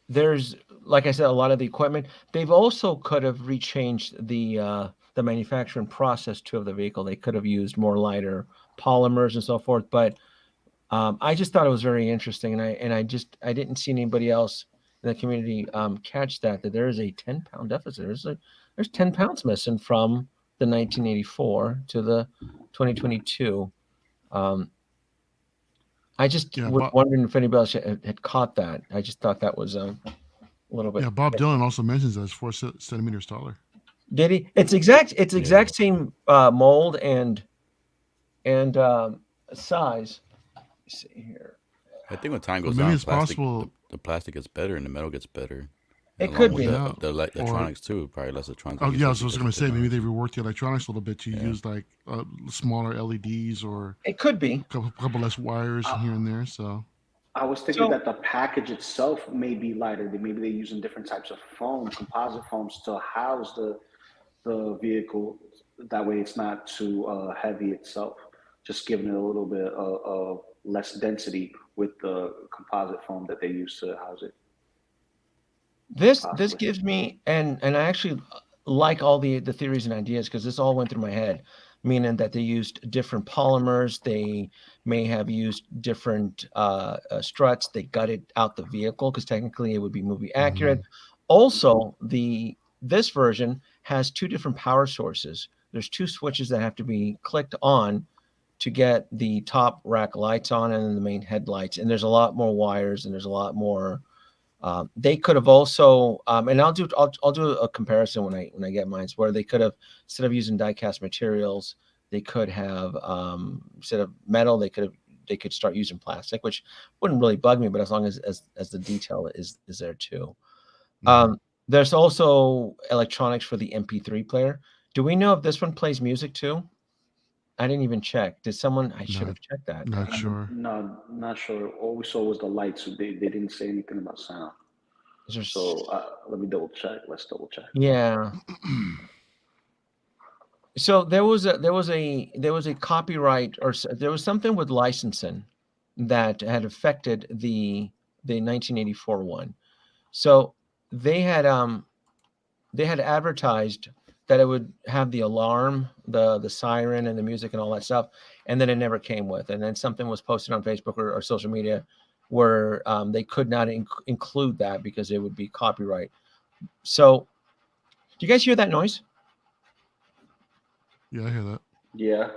there's, like I said, a lot of the equipment. They've also could have rechanged the manufacturing process too of the vehicle. They could have used more lighter polymers and so forth. But I just thought it was very interesting, and I didn't see anybody else in the community catch that there is a 10-pound deficit. There's 10 pounds missing from the 1984 to the 2022. I just was wondering if anybody else had caught that. I just thought that was a little bit. Yeah, Bob Dylan also mentions that it's 4 centimeters taller. Did he? It's exact same mold and size. Let's see here. I think when time goes on, it's possible the plastic gets better and the metal gets better. It could be the electronics too, probably less electronics. Oh yeah, so I was going to say maybe they reworked the electronics a little bit to use like smaller LEDs or it could be a couple less wires here and there. So I was thinking that the package itself may be lighter. Maybe they're using different types of foam, composite foams, to house the vehicle. That way, it's not too heavy itself. Just giving it a little bit of less density with the composite foam that they use to house it. This gives me, and I actually like all the theories and ideas because this all went through my head, meaning that they used different polymers. They may have used different struts. They gutted out the vehicle because technically it would be movie accurate. Also, this version has 2 different power sources. There's 2 switches that have to be clicked on to get the top rack lights on and then the main headlights. And there's a lot more wires and there's a lot more. They could have also, and I'll do a comparison when I get mine, where they could have, instead of using die-cast materials, they could have instead of metal, they could start using plastic, which wouldn't really bug me, but as long as the detail is there too. There's also electronics for the MP3 player. Do we know if this one plays music too? I didn't even check. Did someone? I should have checked that. Not sure. No, not sure. All we saw was the lights. They didn't say anything about sound. So let me double check. Let's double check. Yeah. So there was a copyright, or there was something with licensing that had affected the 1984 one. So they had advertised that it would have the alarm, the siren, and the music and all that stuff, and then it never came with. And then something was posted on Facebook or social media where they could not include that because it would be copyright. So, do you guys hear that noise? Yeah, I hear that. Yeah,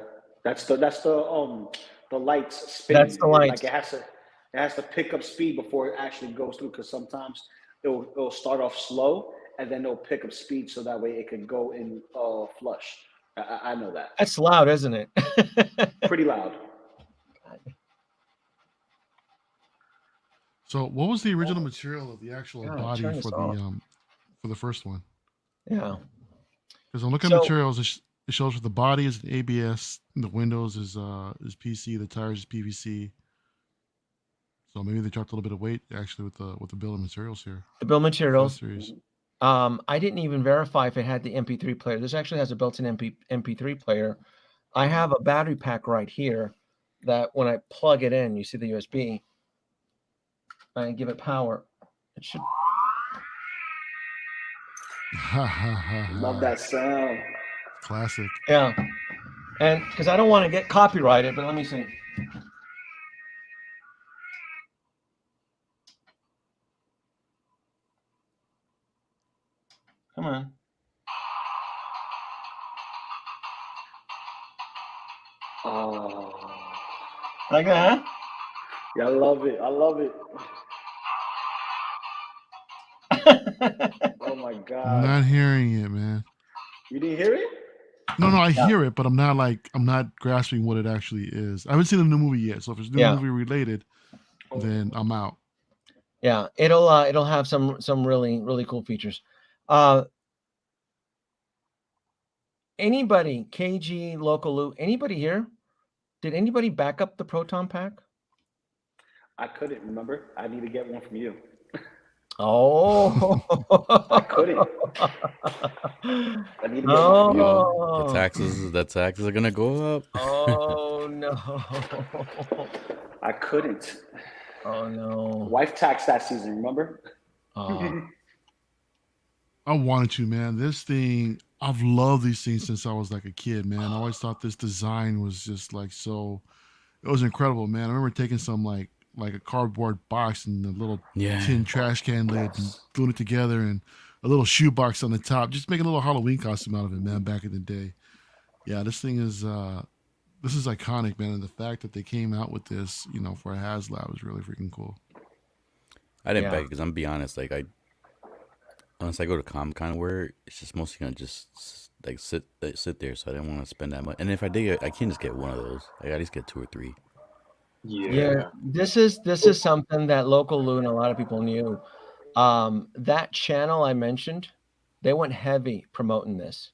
that's the lights spinning. That's the lights. Like it has to pick up speed before it actually goes through, because sometimes it'll start off slow and then it'll pick up speed so that way it can go in flush. I know that. That's loud, isn't it? Pretty loud. So, what was the original material of the actual body turn this for the first one? Yeah. Because I'm looking at materials, it shows that the body is an ABS, the windows is PC, the tires is PVC. So maybe they dropped a little bit of weight actually with the bill of materials here. The bill of materials. Accessories. I didn't even verify if it had the MP3 player. This actually has a built-in MP3 player. I have a battery pack right here that when I plug it in, you see the USB, I give it power. It should. Love that sound. Classic. Yeah. And because I don't want to get copyrighted, but let me see. Come on. Oh. Like that? Yeah, I love it. I love it. Oh my God. I'm not hearing it, man. You didn't hear it? No, I hear it, but I'm not grasping what it actually is. I haven't seen the new movie yet, so if it's new movie related, then I'm out. Yeah, it'll have some really, really cool features. Anybody, KG, Local Loot, anybody here? Did anybody back up the Proton Pack? I couldn't remember. I need to get one from you. Oh, I couldn't. I need to get one. Yo, the taxes are gonna go up. Oh no. I couldn't. Oh no. Wife taxed that season, remember? I wanted to, man. This thing, I've loved these things since I was like a kid, man. I always thought this design was just like so. It was incredible, man. I remember taking some like a cardboard box and a little tin trash can lid and gluing it together and a little shoe box on the top, just making a little Halloween costume out of it, man, back in the day. Yeah, this thing is iconic, man. And the fact that they came out with this, for a HasLab was really freaking cool. I didn't beg because I'm gonna be honest, like unless I go to Comic-Con where it's just mostly gonna just like sit there, so I didn't want to spend that much. And if I did, I can't just get one of those. I gotta at least get 2 or 3. Yeah. This is something that Local Loot and a lot of people knew. That channel I mentioned, they went heavy promoting this.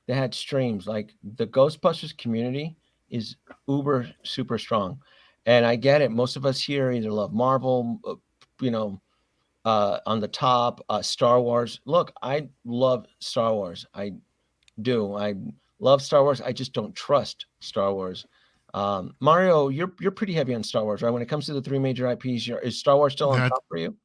They had streams. Like the Ghostbusters community is uber super strong, and I get it. Most of us here either love Marvel, on the top, Star Wars. Look, I love Star Wars. I do. I love Star Wars. I just don't trust Star Wars. Mario, you're pretty heavy on Star Wars, right? When it comes to the 3 major IPs, is Star Wars still on top for you?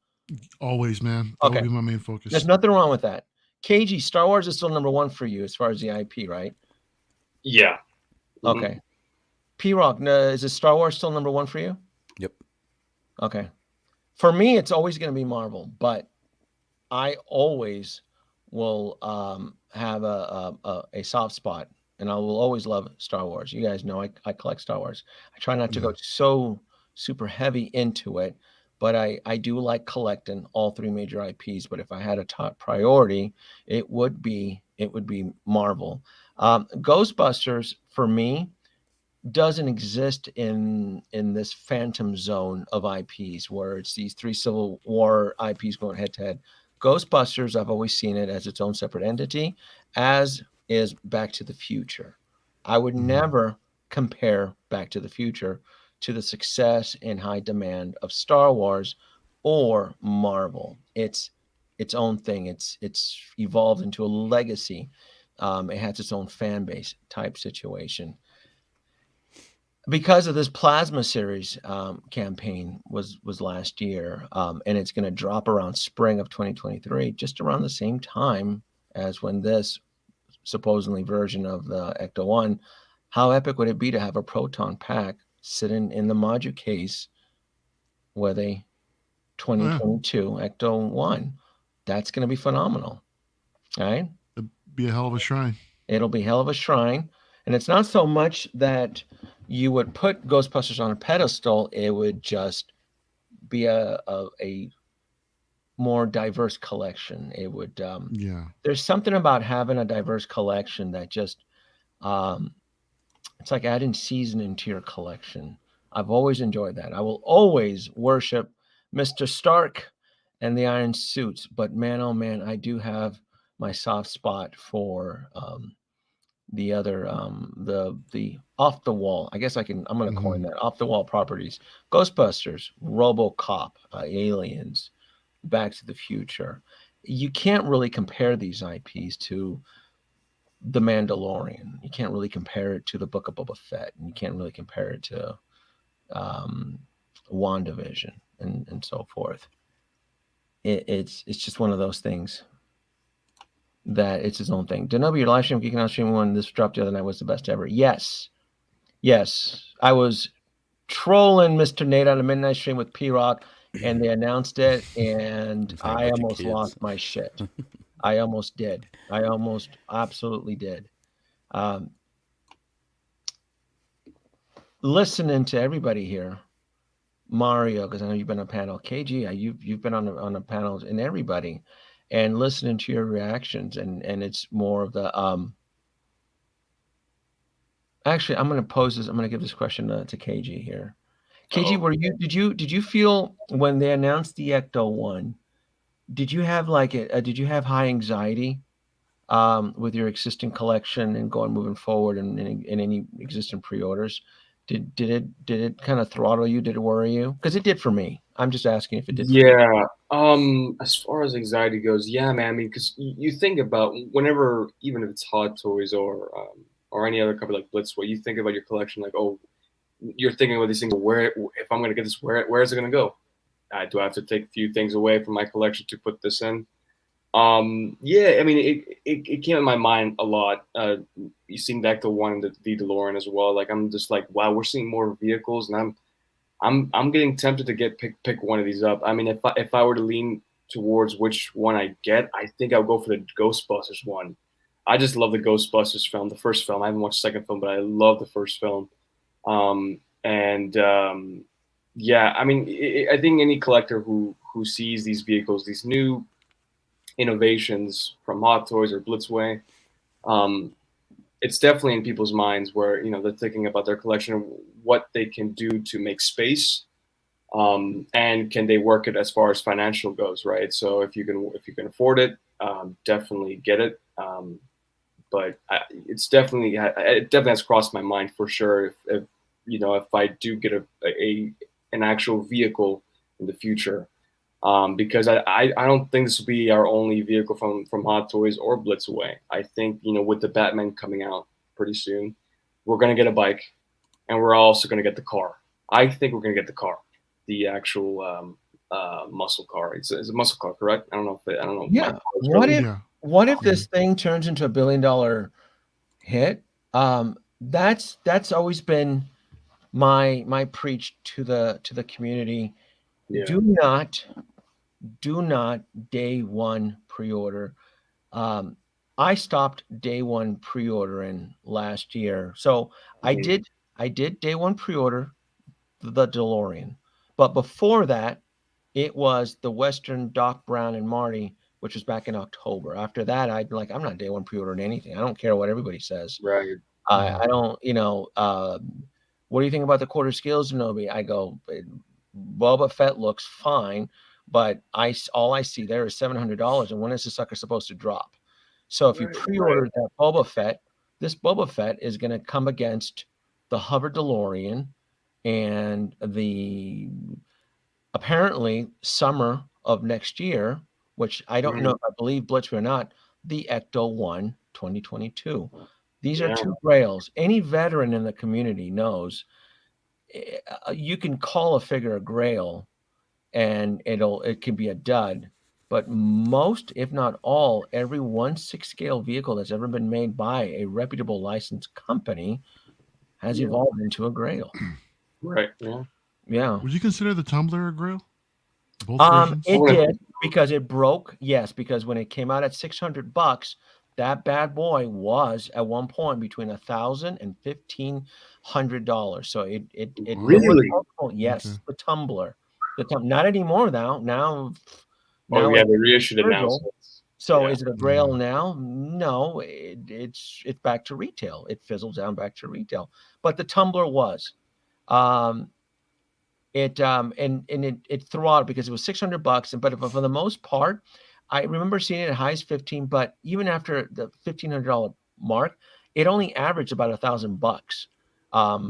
Always, man. That would be my main focus. There's nothing wrong with that. KG, Star Wars is still number 1 for you as far as the IP, right? Yeah. Okay. P-Rock, is it Star Wars still number 1 for you? Yep. Okay. For me, it's always going to be Marvel, but I always will have a soft spot, and I will always love Star Wars. You guys know I collect Star Wars. I try not to go so super heavy into it, but I do like collecting all 3 major IPs. But if I had a top priority, it would be Marvel. Ghostbusters for me doesn't exist in this phantom zone of IPs where it's these 3 Civil War IPs going head to head. Ghostbusters, I've always seen it as its own separate entity, as is Back to the Future. I would never compare Back to the Future to the success and high demand of Star Wars or Marvel. It's its own thing. It's evolved into a legacy. It has its own fan base type situation. Because of this plasma series campaign was last year, and it's going to drop around spring of 2023, just around the same time as when this supposedly version of the Ecto-1. How epic would it be to have a proton pack sitting in the module case with a 2022 Ecto-1? That's going to be phenomenal, right? It'd be a hell of a shrine. It'll be hell of a shrine. And it's not so much that you would put Ghostbusters on a pedestal, it would just be a more diverse collection. It would there's something about having a diverse collection that just it's like adding seasoning to your collection. I've always enjoyed that. I will always worship Mr. Stark and the Iron Suits, but man, oh man, I do have my soft spot for the other the off the wall. I guess I'm going to coin that, off the wall properties. Ghostbusters, RoboCop, Aliens, Back to the Future. You can't really compare these IPs to The Mandalorian. You can't really compare it to the Book of Boba Fett, and you can't really compare it to WandaVision and so forth. It's just one of those things that it's his own thing. Danoby, your live stream, Geeking Out Stream 1, this dropped the other night, was the best ever. Yes. I was trolling Mr. Nate on a midnight stream with P-Rock, and they announced it, and I almost lost my shit. I almost did. I almost absolutely did. Listening to everybody here, Mario, because I know you've been on a panel, KG, you've been on a panel, and everybody, and listening to your reactions, and it's more of the actually, I'm going to pose this. I'm going to give this question to KG here. KG, did you feel when they announced the Ecto-1, did you have did you have high anxiety with your existing collection and moving forward and any existing pre-orders? Did it kind of throttle you? Did it worry you? Because it did for me. I'm just asking if it did. Yeah. As far as anxiety goes, yeah, man. I mean, because you think about whenever, even if it's Hot Toys or any other company like Blitzway, you think about your collection like, oh, you're thinking about these things. Where, if I'm going to get this, where is it going to go? Do I have to take a few things away from my collection to put this in? Yeah, I mean, it came in my mind a lot. You seen the Ecto-1 and the DeLorean as well. Like, I'm just like, wow, we're seeing more vehicles, and I'm getting tempted to pick one of these up. I mean, if I were to lean towards which one I get, I think I'll go for the Ghostbusters one. I just love the Ghostbusters film, the first film. I haven't watched the second film, but I love the first film. Yeah, I mean, I think any collector who sees these vehicles, these new innovations from Hot Toys or Blitzway, it's definitely in people's minds where, you know, they're thinking about their collection and what they can do to make space, and can they work it as far as financial goes, right? So if you can afford it, definitely get it. But it definitely has crossed my mind for sure. If you know, if I do get an actual vehicle in the future. Because I don't think this will be our only vehicle from Hot Toys or Blitzway. I think, you know, with the Batman coming out pretty soon, we're going to get a bike, and we're also going to get the car. I think we're going to get the car, the actual muscle car. It's a muscle car, correct? I don't know. Yeah. What if this thing turns into $1 billion hit? That's always been my preach to the community. Yeah. Do not day one pre-order. I stopped day one pre-ordering last year. So I did day one pre-order the DeLorean. But before that, it was the Western Doc Brown and Marty, which was back in October. After that, I'd be like, I'm not day one pre-ordering anything. I don't care what everybody says. Right. I don't, you know, what do you think about the quarter scales, Danoby? I go, Boba Fett looks fine, but all I see there is $700, and when is the sucker supposed to drop? So if you pre-order that Boba Fett, this Boba Fett is going to come against the Hover DeLorean and the apparently summer of next year which I don't know if I believe Blitzway or not, the Ecto-1 2022. These are two grails. Any veteran in the community knows you can call a figure a grail and it can be a dud. But most, if not all, every 1/6 scale vehicle that's ever been made by a reputable licensed company has evolved into a grail. Right. Yeah. Yeah. Would you consider the Tumbler a grail? Both versions? It did because it broke. Yes, because when it came out at $600, that bad boy was at one point between $1,000 and $1,500. So it Really? yes, Okay. the Tumbler. Not anymore now. Oh yeah, it's they reissued it now. Virgil. So Yeah. is it a grail now? No, it's back to retail. It fizzles down back to retail. But the Tumbler was. It threw out because it was $600, but for the most part, I remember seeing it at high as 15, but even after the $1,500 mark, it only averaged about $1,000.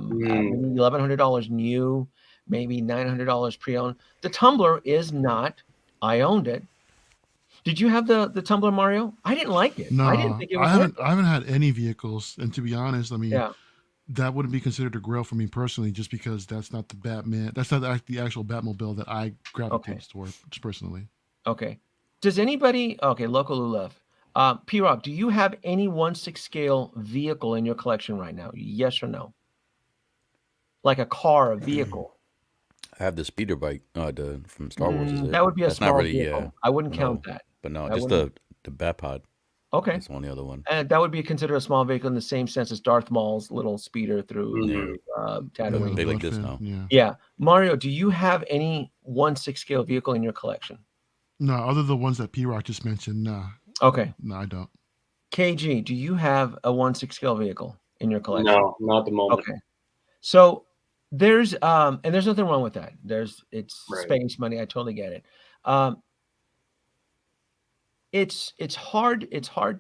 Maybe $1,100 new, maybe $900 pre-owned. The Tumbler is not. I owned it. Did you have the Tumbler, Mario? I didn't like it. No, I didn't think it was. I haven't had any vehicles, and to be honest, I mean, Yeah. that wouldn't be considered a grail for me personally, just because that's not the Batman. That's not the actual Batmobile that I gravitate towards personally. Okay. Does anybody? Okay, local who left. P-Rock, do you have any 1/6 scale vehicle in your collection right now? Yes or no? Like a car, a vehicle. I have the speeder bike, from Star Wars. Is it? That would be a That's small not really, vehicle. I wouldn't count that. But no, I just the Batpod. Okay. That's the only other one. And that would be considered a small vehicle in the same sense as Darth Maul's little speeder through Tatooine. Big like this now. Yeah. Mario, do you have any 1/6 scale vehicle in your collection? No, other than the ones that P-Rock just mentioned, no. Okay. No, I don't. KG, do you have a 1/6 scale vehicle in your collection? No, not at the moment. Okay. So there's and there's nothing wrong with that. It's space money. I totally get it. It's hard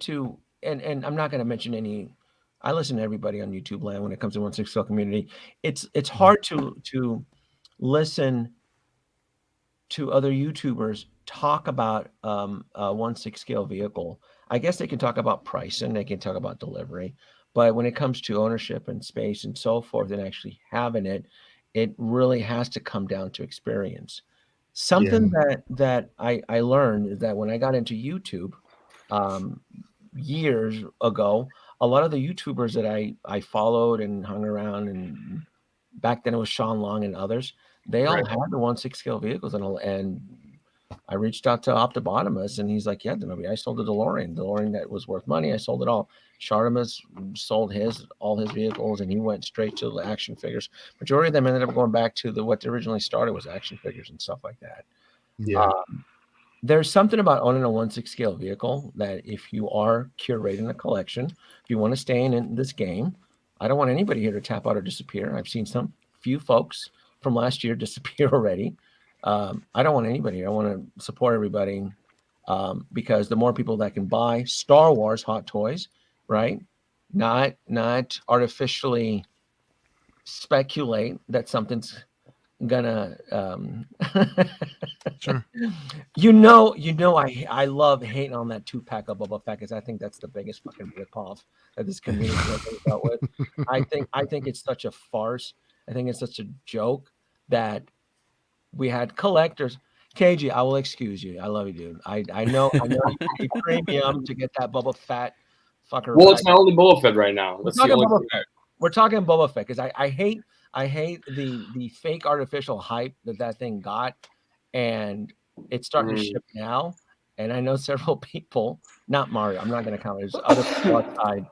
to and I'm not going to mention any. I listen to everybody on YouTube land when it comes to 1/6 scale community. It's hard to listen to other YouTubers talk about a 1/6 scale vehicle. I guess they can talk about price and they can talk about delivery, but when it comes to ownership and space and so forth and actually having it, it really has to come down to experience. Something that I learned is that when I got into YouTube years ago, a lot of the YouTubers that I followed and hung around, and back then it was Sean Long and others, they all had the 1/6 scale vehicles, and I reached out to Optibotimus, and he's like, "Yeah, Danoby, I sold the DeLorean that was worth money. I sold it all." Shartimus sold all his vehicles, and he went straight to the action figures. Majority of them ended up going back to what they originally started was action figures and stuff like that. Yeah. There's something about owning a 1/6 scale vehicle that if you are curating a collection, if you want to stay in this game, I don't want anybody here to tap out or disappear. I've seen few folks from last year disappear already. I don't want anybody. I want to support everybody because the more people that can buy Star Wars hot toys, right? Not artificially speculate that something's gonna Sure. I love hating on that 2-pack of Boba Fett because I think that's the biggest fucking ripoff that this community has ever dealt with. I think it's such a farce. I think it's such a joke that we had collectors. KG, I will excuse you. I love you, dude. I know you paid premium to get that Boba Fett fucker. Well, it's my only Boba Fett right now. We're talking Boba Fett because I hate the fake artificial hype that thing got, and it's starting to ship now. And I know several people, not Mario, I'm not going to count. There's other people outside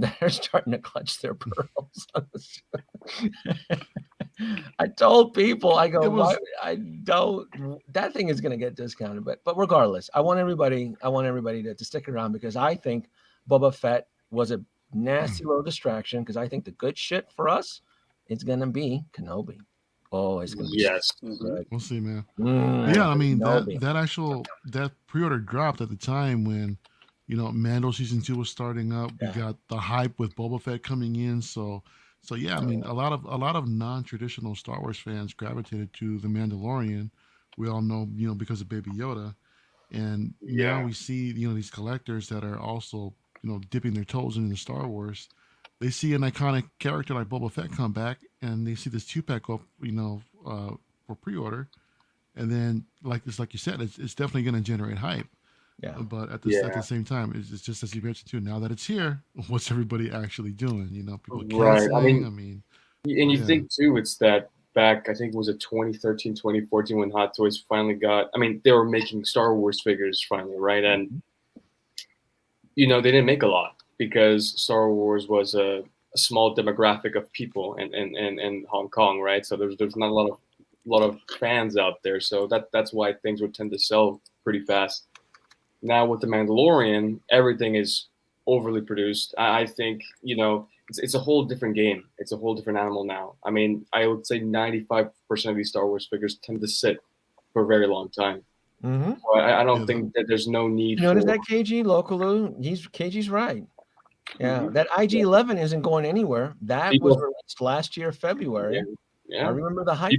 that are starting to clutch their pearls. I told people, I go, that thing is going to get discounted, but regardless, I want everybody to stick around because I think Boba Fett was a nasty little distraction because I think the good shit for us is going to be Kenobi. Oh, it's going to be good. We'll see, man. Yeah, I mean that pre-order dropped at the time when Mando season 2 was starting up. We got the hype with Boba Fett coming in, so yeah, I mean a lot of non-traditional Star Wars fans gravitated to the Mandalorian. We all know, because of Baby Yoda, And now we see, these collectors that are also, dipping their toes into Star Wars. They see an iconic character like Boba Fett come back, and they see this 2-pack go up, for pre-order, and then like you said, it's definitely going to generate hype. Yeah. But at the same time, it's just as you mentioned too. Now that it's here, what's everybody actually doing? People canceling. And you think too, it's that back, I think it was 2013, 2014 when Hot Toys finally got. They were making Star Wars figures finally, right? And they didn't make a lot because Star Wars was a small demographic of people in Hong Kong, right? So there's not a lot of fans out there. So that's why things would tend to sell pretty fast. Now with The Mandalorian, everything is overly produced. I think, it's a whole different game. It's a whole different animal now. I would say 95% of these Star Wars figures tend to sit for a very long time. Mm-hmm. So I don't think that there's no need. Notice that KG Lokaloo? KG's right. Yeah, that IG-11 isn't going anywhere. That was released last year, February. Yeah. I remember the hype.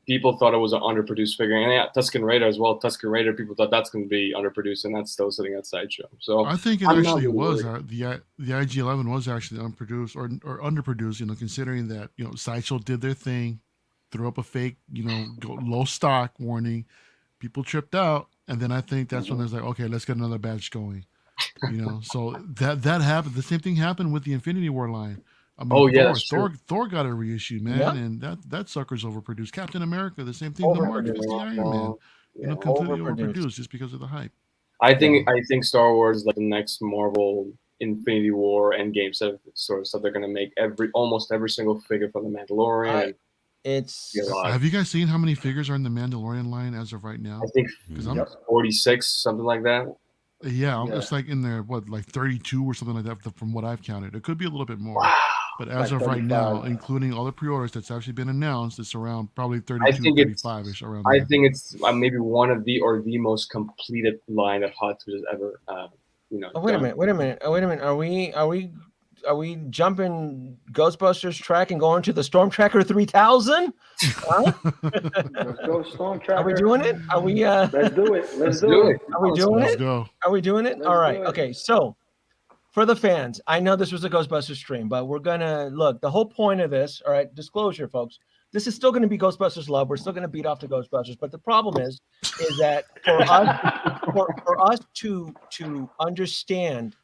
People thought it was an underproduced figure, and Tusken Raider as well. Tusken Raider, people thought that's going to be underproduced, and that's still sitting at Sideshow. So I think it actually was the IG-11 was actually unproduced or underproduced. Considering that Sideshow did their thing, threw up a fake low stock warning, people tripped out, and then I think that's when there's like, okay, let's get another batch going. So that happened. The same thing happened with the Infinity War line. Thor got a reissue, man, and that sucker's overproduced. Captain America, the same thing. The Mark 50 Iron Man, completely overproduced just because of the hype. I think Star Wars is like the next Marvel Infinity War Endgame sort of stuff. They're going to make almost every single figure from the Mandalorian. Have you guys seen how many figures are in the Mandalorian line as of right now? I think 46, something like that. Yeah, it's like in there, 32 or something like that from what I've counted. It could be a little bit more. Wow. But as of right now, including all the pre-orders that's actually been announced, it's around probably 32, 35-ish around there. I think it's maybe one of the most completed line that Hot Toys has ever, wait a minute. Are we jumping Ghostbusters track and going to the Storm Tracker 3000? Huh? Let's go Storm Tracker. Are we doing it? Are we? Let's do it. Let's do it. Are we doing Let's it? go. Are we doing it? All right. Okay. So, for the fans, I know this was a Ghostbusters stream, but we're gonna look. The whole point of this, all right, disclosure, folks. This is still going to be Ghostbusters love. We're still going to beat off the Ghostbusters, but the problem is that for us to understand,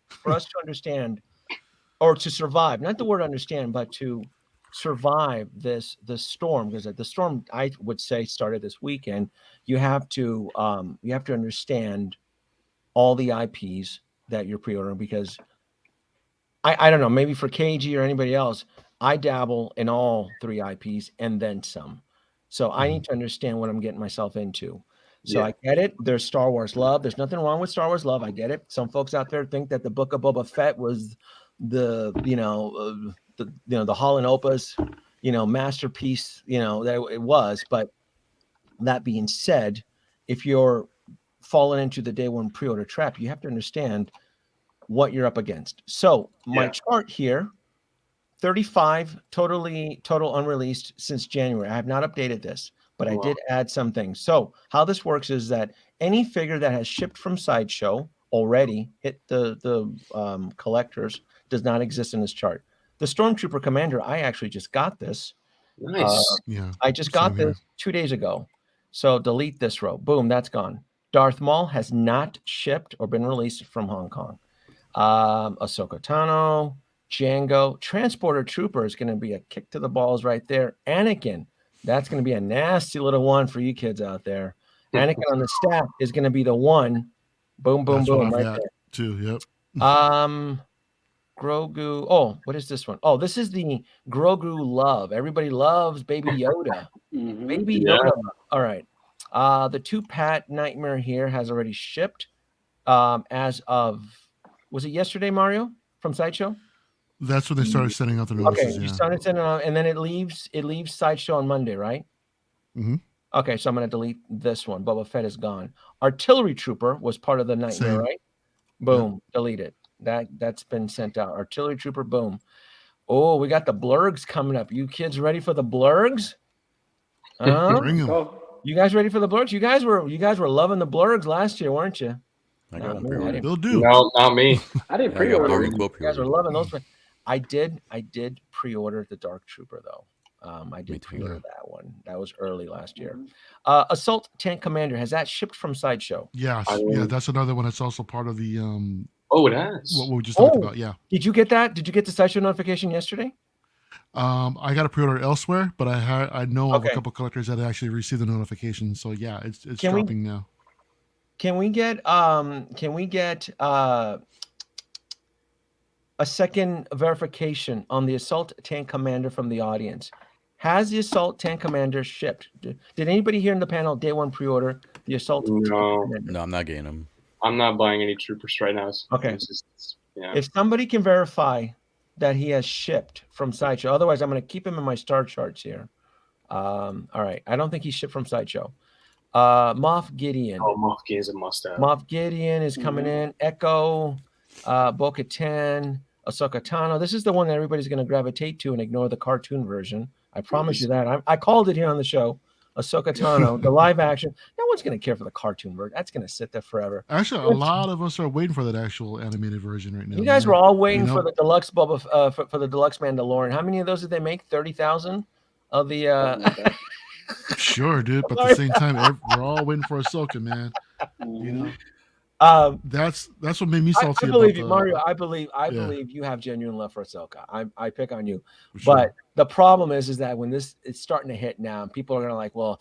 or to survive, not the word understand, but to survive the storm, because the storm, I would say, started this weekend. You have to understand all the IPs that you're pre-ordering, because I don't know, maybe for KG or anybody else, I dabble in all 3 IPs and then some. So I need to understand what I'm getting myself into. So I get it. There's Star Wars love. There's nothing wrong with Star Wars love. I get it. Some folks out there think that the Book of Boba Fett was the Holland opus, masterpiece, that it was. But that being said, if you're falling into the day one pre-order trap, you have to understand what you're up against. So my chart here, 35 total unreleased since January. I have not updated this, but I did add some things. So how this works is that any figure that has shipped from Sideshow already hit the collectors does not exist in this chart. The Stormtrooper Commander, I actually just got this. Nice. I just got this 2 days ago. So delete this row. Boom, that's gone. Darth Maul has not shipped or been released from Hong Kong. Ahsoka Tano, Django, Transporter Trooper is going to be a kick to the balls right there. Anakin, that's going to be a nasty little one for you kids out there. Anakin on the staff is going to be the one. Boom, boom, That's boom, what I've right got there. too. Yep. Grogu. Oh, what is this one? Oh, this is the Grogu love. Everybody loves Baby Yoda. Baby Yoda. All right. The 2-Pat Nightmare here has already shipped. As of, was it yesterday, Mario, from Sideshow? That's when they started sending out the notices. Okay, you started sending out, and then it leaves Sideshow on Monday, right? Mm-hmm. Okay, so I'm going to delete this one. Boba Fett is gone. Artillery Trooper was part of the nightmare, right? Boom, delete it. That's been sent out. Artillery Trooper, boom. Oh, we got the blurgs coming up. You kids ready for the blurgs? Bring them. You guys ready for the blurgs? You guys were loving the blurgs last year, weren't you? I got Not one me. I pre-order. didn't. They'll do. No, not me. I didn't Yeah, I got pre-order. blurgs, both You guys were pre-ordered. loving those. I did pre-order the Dark Trooper though. I did too. pre-order that one. That was early last year. Mhm. Assault Tank Commander, has that shipped from Sideshow? Yes, I yeah, mean- that's another one that's also part of the Oh, it has. what we just talked Oh. about. Yeah, Did you get that? Did you get the Sideshow notification yesterday? I got a pre-order elsewhere, but I know of a Okay. couple collectors that actually received the notification. So yeah, it's Can we- dropping now. Can we get a second verification on the Assault Tank Commander from the audience? Has the Assault Tank Commander shipped? Did anybody here in the panel day one pre-order the Assault Tank No. Commander? No, I'm not getting them. I'm not buying any troopers right now. Okay. It's just, yeah. If somebody can verify that he has shipped from Sideshow, otherwise I'm going to keep him in my star charts here. All right. I don't think he shipped from Sideshow. Moff Gideon. Oh, Moff Gideon's a must-have. Moff Gideon is coming in. Echo, Bo-Katan, Ahsoka Tano. This is the one that everybody's going to gravitate to and ignore the cartoon version. I promise you that. I called it here on the show. Ahsoka Tano, the live action. No one's going to care for the cartoon version. That's going to sit there forever. Actually, a lot of us are waiting for that actual animated version right now. You guys man. were all waiting You for know? the deluxe for the deluxe Mandalorian. How many of those did they make? 30,000 of the. Something like that. Sure, dude. But at the same time, we're all waiting for Ahsoka, man. You Mhm. know, that's what made me I salty. believe about you, the- Mario. I believe Yeah. believe you have genuine love for Ahsoka. I pick on you, for sure. but the problem is that when it's starting to hit now, people are gonna like, well,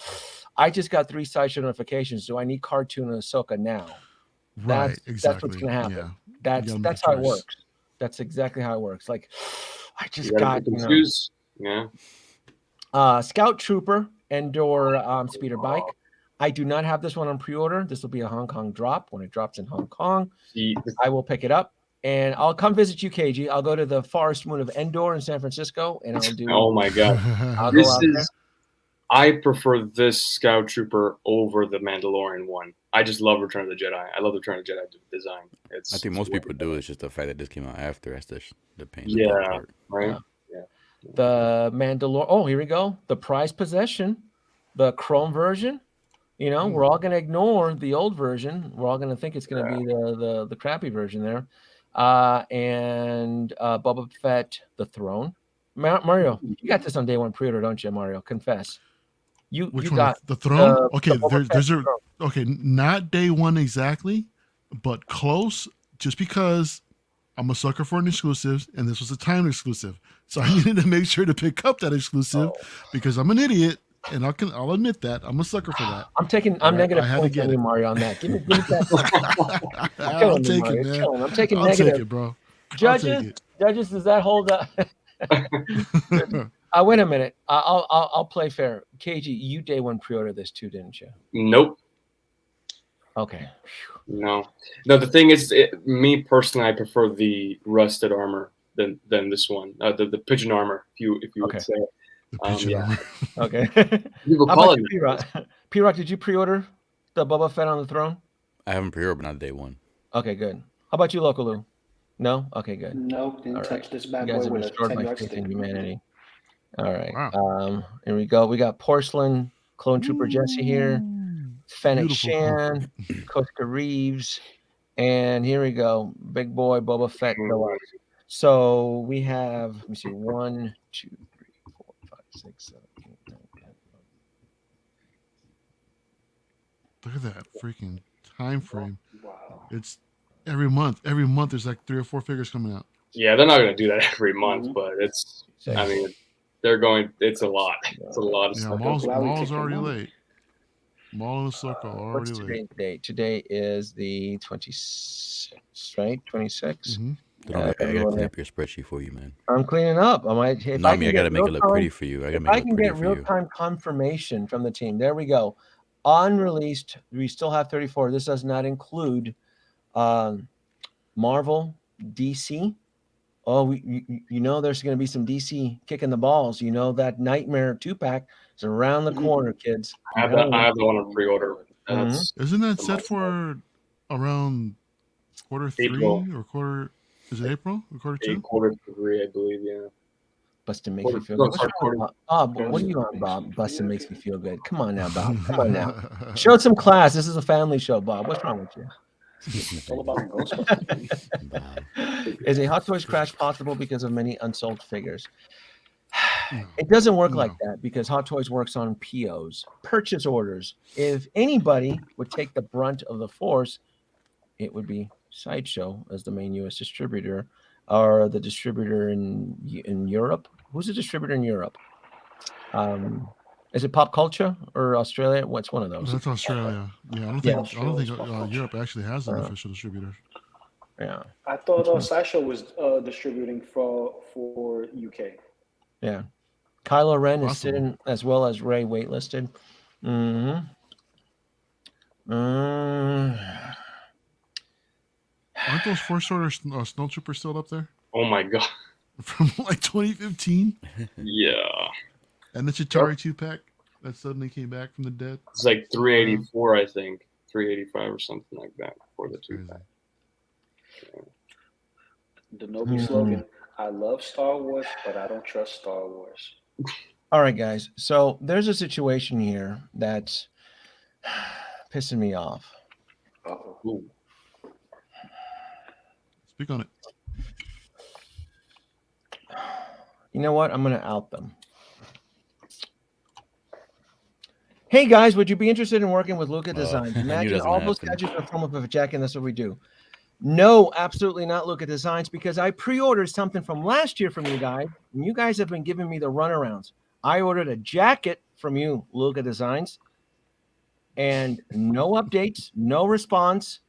I just got 3 Sideshow notifications. Do I need cartoon and Ahsoka now? right, that's exactly. what's gonna happen. Yeah. That's gotta make a how it choice. works. That's exactly how it works. Like, I You just gotta got pick and choose. Yeah. Scout Trooper Endor speeder bike. I do not have this one on pre-order. This will be a Hong Kong drop. When it drops in Hong Kong, I will pick it up and I'll come visit you, KG. I'll go to the Forest Moon of Endor in San Francisco and I'll do. Oh my god. I'll go This out there. is. I prefer this Scout Trooper over the Mandalorian one. I just love Return of the Jedi. I love the Return of the Jedi design. I think most people do. It's just the fact that this came out after. That's the pain. Yeah. part. Right. The Mandalorian. Oh, here we go. The prized possession, the Chrome version. You know, we're all going to ignore the old version. We're all going to think it's going to be the crappy version there. And Boba Fett, the Throne. Mario, you got this on day one pre-order, don't you, Mario? Confess. Which you one? got The throne? the Okay, Boba there's Fett a throne. okay, not day one exactly, but close. Just because I'm a sucker for an exclusive, and this was a timed exclusive, so I needed to make sure to pick up that exclusive because I'm an idiot, and I'll admit that I'm a sucker for that. I'm negative I had to points get on it. you, Mario, on that. Give me that. I'll me, take Mario. it, man. Killing me. I'm taking I'll negative. take it, bro. Judges, does that hold up? Wait a minute. I'll play fair. KG, you day one pre-order this too, didn't you? Nope. Okay. No. The thing is, me personally, I prefer the rusted armor than this one. The pigeon armor, if you Okay. would say. The pigeon Yeah. armor. Okay. People How call about it. you, P-Rock? P-Rock, did you pre-order the Boba Fett on the throne? I haven't pre-ordered, but not day one. Okay, good. How about you, Lokaloo? No? Okay, good. Nope, didn't All touch right. this You bad guys boy have with a restored 10 my yard faith stick. in humanity. All right. Wow. Here we go. We got Porcelain, Clone Trooper Jesse here, Fennec Beautiful Shan, Koska Reeves, and here we go. Big boy Boba Fett Deluxe. So we have, let me see, 1, 2, 3, 4, 5, 6, 7, 8, 9, 10. Look at that freaking time frame. Wow. It's every month. Every month there's like 3 or 4 figures coming out. Yeah, they're not going to do that every month, Mhm. but it's. I mean, they're going. It's a lot. It's a lot of Yeah, stuff. Maul's glad we already took your money. late. Maul and Ahsoka are already What's late. today's date? Today is the 26th, right? 26th. Mm-hmm. Dude, I gotta clean up your spreadsheet for you, man. I'm cleaning up. I gotta make it look pretty for you. I gotta If make I it can look pretty get for you. real-time confirmation from the team, there we go. Unreleased, we still have 34. This does not include Marvel, DC. Oh, you know there's going to be some DC kicking the balls. You know that Nightmare 2-pack is around the corner, kids. I have the one on pre-order. That's Isn't that the set month. for around quarter 3 April. or quarter? Is it April or quarter 2? Quarter 3, I believe. Yeah. Bustin' makes me feel good. What's wrong with Bob? Yes. What are you on, Bob? Bustin' makes me feel good. Come on now, Bob. Come on now. Show some class. This is a family show, Bob. What's wrong with you? It's all about Ghostbusters. Wow. Is a Hot Toys crash possible because of many unsold figures? It doesn't work like that because Hot Toys works on POs, purchase orders. If anybody would take the brunt of the force, it would be Sideshow as the main U.S. distributor, or the distributor in Europe. Who's the distributor in Europe? Is it Pop Culture or Australia? What's one of those? That's Australia. Yeah, I don't think Europe actually has an official distributor. Yeah. I thought Sideshow was distributing for UK. Yeah. Kylo Ren is sitting as well as Rey waitlisted. Aren't those First Order Snowtroopers still up there? Oh my god. From like 2015? Yeah. And the Chitauri 2-pack that suddenly came back from the dead? It's like 384, I think. 385 or something like that for the 2-pack. Danoby slogan, I love Star Wars, but I don't trust Star Wars. All right, guys. So there's a situation here that's pissing me off. Uh-oh. Speak on it. You know what? I'm going to out them. Hey, guys, would you be interested in working with Luca Designs? Imagine all those gadgets are from a jacket, and that's what we do. No, absolutely not Luca Designs, because I pre-ordered something from last year from you guys, and you guys have been giving me the runarounds. I ordered a jacket from you, Luca Designs, and no updates, no response,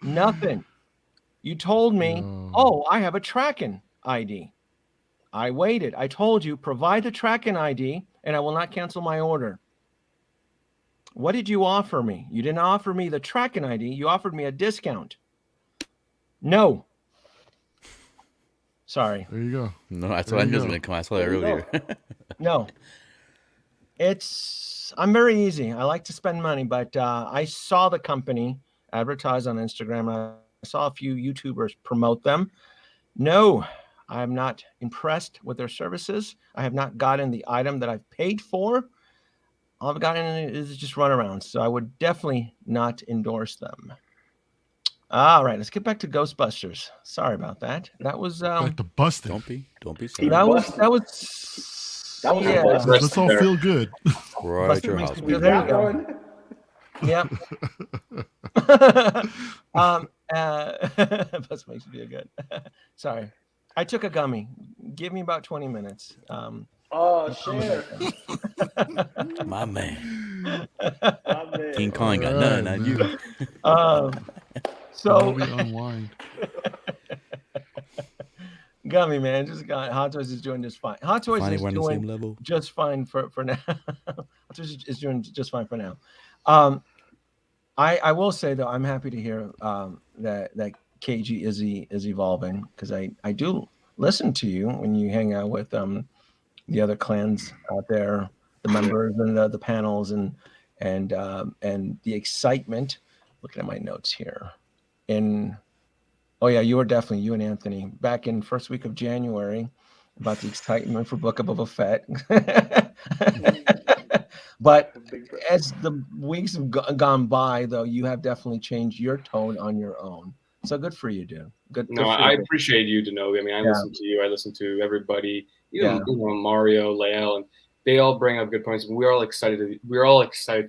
nothing. You told me, oh, I have a tracking ID. I waited. I told you, provide the tracking ID, and I will not cancel my order. What did you offer me? You didn't offer me the tracking ID. You offered me a discount. No. Sorry. There you go. No, that's what I knew was going to come. I saw that earlier. No. I'm very easy. I like to spend money, but I saw the company advertise on Instagram. I saw a few YouTubers promote them. No, I'm not impressed with their services. I have not gotten the item that I've paid for. All I've gotten is just runarounds. So I would definitely not endorse them. All right, let's get back to Ghostbusters. Sorry about that. That was back to busting. Don't be sorry. That was yeah. Let's all feel good. Right at your house. There you go. Yep. Bus makes me feel good. Sorry. I took a gummy. Give me about 20 minutes. Share. My man. My man. King Kong got none, not you. So we unwind. Gummy, man, just got Hot Toys is doing just fine. Hot Toys is doing just fine for now. Hot Toys is doing just fine for now. I will say though, I'm happy to hear that KG is evolving, because I do listen to you when you hang out with the other clans out there, the members and the panels and the excitement. Looking at my notes here. You were definitely, you and Anthony, back in first week of January, about the excitement for Book of Boba Fett. But as the weeks have gone by, though, you have definitely changed your tone on your own. So good for you, dude. Good. No, I appreciate you, Danoby. I mean, I listen to you. I listen to everybody. You know, Mario, Lael, and they all bring up good points. We're all excited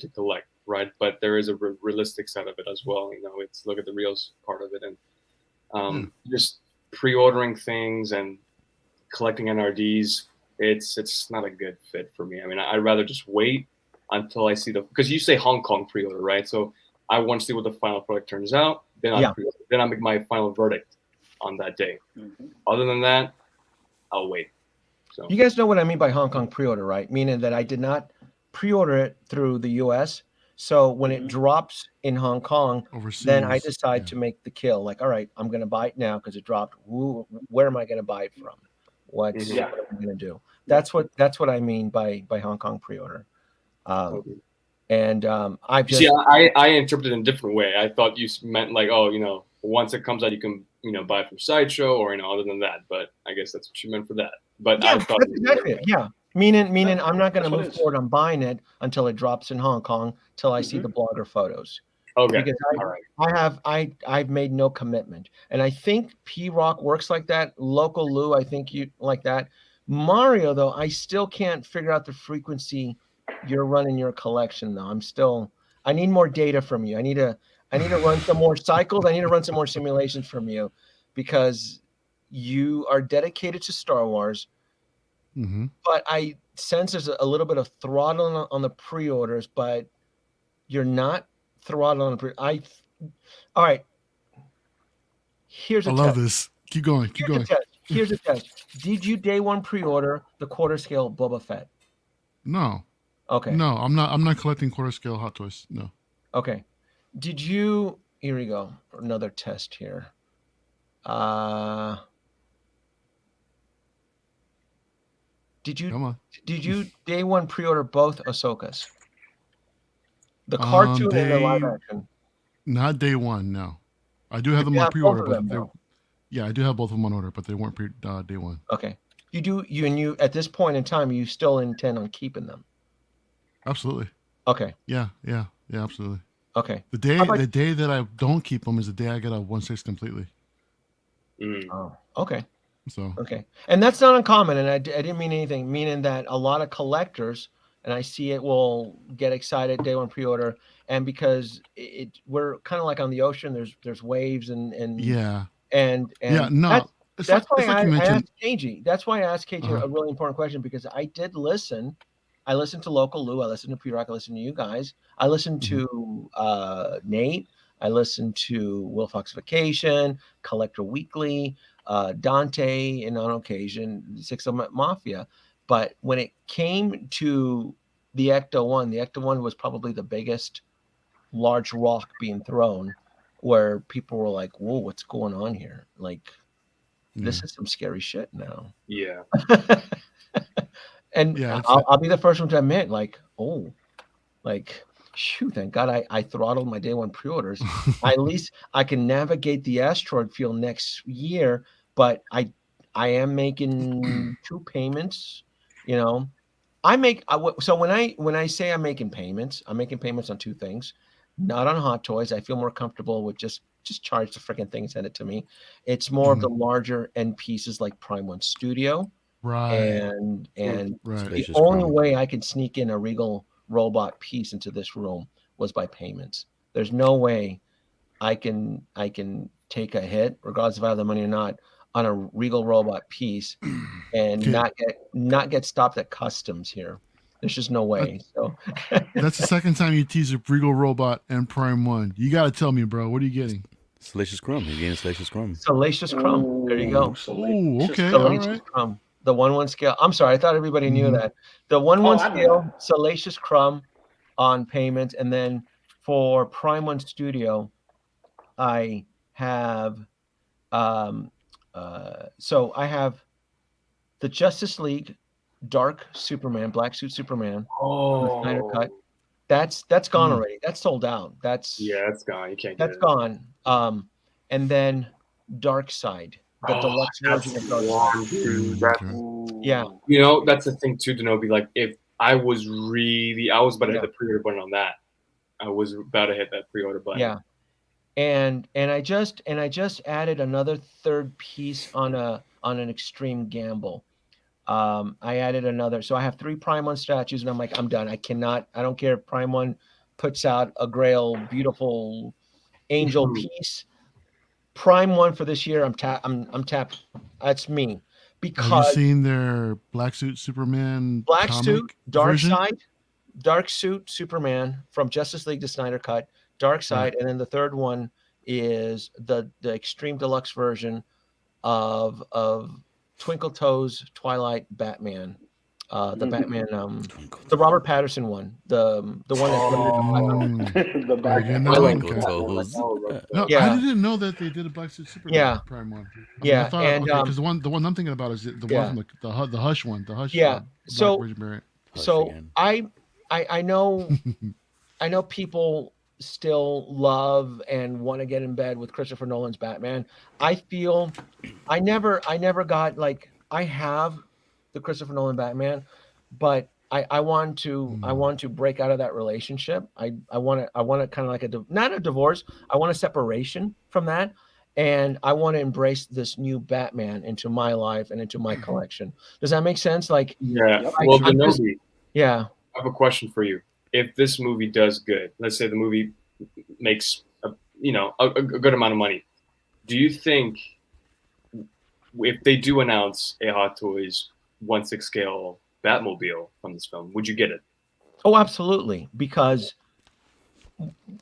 to collect, right? But there is a realistic side of it as well. You know, it's look at the reels part of it, and just pre-ordering things and collecting NRDs. It's not a good fit for me. I mean, I'd rather just wait until I see because you say Hong Kong pre-order, right? So I want to see what the final product turns out. Then I make my final verdict on that day. Mm-hmm. Other than that, I'll wait. So you guys know what I mean by Hong Kong pre-order, right? Meaning that I did not pre-order it through the US. So when it drops in Hong Kong, overseas, then I decide to make the kill. Like, all right, I'm going to buy it now because it dropped. Where am I going to buy it from? What am I going to do? That's what I mean by Hong Kong pre-order. And I've just I interpreted it in a different way. I thought you meant like, once it comes out, you can buy it from Sideshow or other than that. But I guess that's what you meant for that. but Yeah, I thought that's it was exactly it. Yeah. Meaning I'm not going to That's what move it is. forward on buying it until it drops in Hong Kong, till I see the blogger photos. okay. Because All right. I've made no commitment. And I think P-Rock works like that. Local Lou, I think you like that. Mario, though, I still can't figure out the frequency you're running your collection, though. I need more data from you. I need to run some more cycles. I need to run some more simulations from you, because you are dedicated to Star Wars. Mm-hmm. But I sense there's a little bit of throttle on the pre-orders, but you're not throttling on all right. Here's I a love test. this. Keep going. Keep going. Here's a test. Did you day one pre-order the quarter scale Boba Fett? No. Okay. No, I'm not collecting quarter scale Hot Toys. No. Okay. Did you? Here we go. Another test here. Did you? Come on. Did you day one pre-order both Ahsokas? The cartoon and the live action. Not day one. No. I do have them on pre-order, but I do have both of them on order, but they weren't day one. Okay. You at this point in time, you still intend on keeping them? Absolutely. Okay. Yeah, absolutely. Okay. The day that I don't keep them is the day I get a 1/6 completely. Oh, okay. So okay, and that's not uncommon. And I didn't mean anything, meaning that a lot of collectors, and I see it, will get excited day one pre-order, and because we're kind of like on the ocean. There's waves and yeah. No. That's why I asked KG. That's why I asked KG a really important question, because I did listen. I listened to Local Lou. I listened to P-Rock. I listened to you guys. I listened to Nate. I listened to Will Fox Vacation, Collector Weekly, Dante, and on occasion, Six Element Mafia. But when it came to the Ecto-1, the Ecto-1 was probably the biggest large rock being thrown, where people were like, whoa, what's going on here? Like, this is some scary shit now. Yeah. And I'll be the first one to admit, like, shoot, thank God I throttled my day one pre-orders. At least I can navigate the asteroid field next year, but I am making 2 payments, you know. So when I say I'm making payments on 2 things, not on Hot Toys. I feel more comfortable with just charge the freaking thing and send it to me. It's more of the larger end pieces like Prime 1 Studio. Right. And the only way I could sneak in a Regal Robot piece into this room was by payments. There's no way I can take a hit, regardless if I have the money or not, on a Regal Robot piece and not get stopped at customs here. There's just no way. So that's the second time you tease a Regal Robot and Prime 1. You got to tell me, bro. What are you getting? Salacious Crumb. You're getting Salacious Crumb. Salacious Crumb. There you go. Oh, okay. Salacious all right. Crumb. The 1/1 scale. I'm sorry, I thought everybody knew that. The 1/1 scale, Salacious Crumb on payments, and then for Prime 1 Studio, I have so I have the Justice League Dark Superman, Black Suit Superman, the Snyder cut. That's gone already. That's sold out. That's gone. You can't get it. That's gone. And then Dark Side. The deluxe version of Dark Side. Dude, yeah. You know, that's the thing too, Danoby. Like, if I was about to hit the pre-order button on that. I was about to hit that pre-order button. Yeah. And I just added another third piece on an extreme gamble. I added another, so I have 3 Prime 1 statues, and I'm like, I'm done. I don't care if Prime 1 puts out a Grail beautiful angel piece. Prime 1 for this year, I'm tapped. That's me. Because have you seen their Black Suit Superman Black Suit, Dark version? Side, Dark Suit Superman from Justice League to Snyder Cut, Dark Side, and then the third one is the Extreme Deluxe version of Twinkle Toes Twilight Batman. The Batman, the Robert Pattinson one, the one that's the Batman. No, I didn't know that they did a Black Suit Superman Prime 1. Yeah, because the one I'm thinking about is the one from the Hush one, the Hush. Yeah, so Hush I know I know people still love and want to get in bed with Christopher Nolan's Batman. I feel I never got, like, I have the Christopher Nolan Batman, but I want to break out of that relationship. I want to kind of like not a divorce. I want a separation from that. And I want to embrace this new Batman into my life and into my collection. Does that make sense? Like, Yeah. Yep. Well, I'm just- Danoby, yeah. I have a question for you. If this movie does good, let's say the movie makes a good amount of money, do you think if they do announce a Hot Toys 1/6 scale Batmobile from this film, would you get it? Oh, absolutely. Because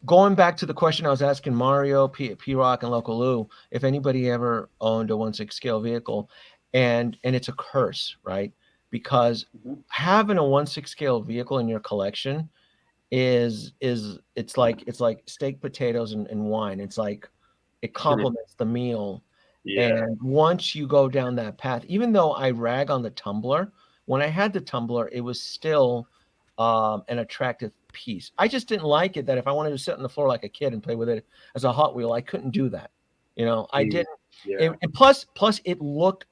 going back to the question I was asking Mario, P-Rock, and Local Lou, if anybody ever owned a 1/6 scale vehicle, and it's a curse, right? Because having a 1/6 scale vehicle in your collection is it's like steak, potatoes, and wine. It's like it complements the meal. Yeah. And once you go down that path, even though I rag on the tumbler, when I had the tumbler, it was still an attractive piece. I just didn't like it that if I wanted to sit on the floor like a kid and play with it as a Hot Wheel, I couldn't do that. I didn't. Yeah. And plus it looked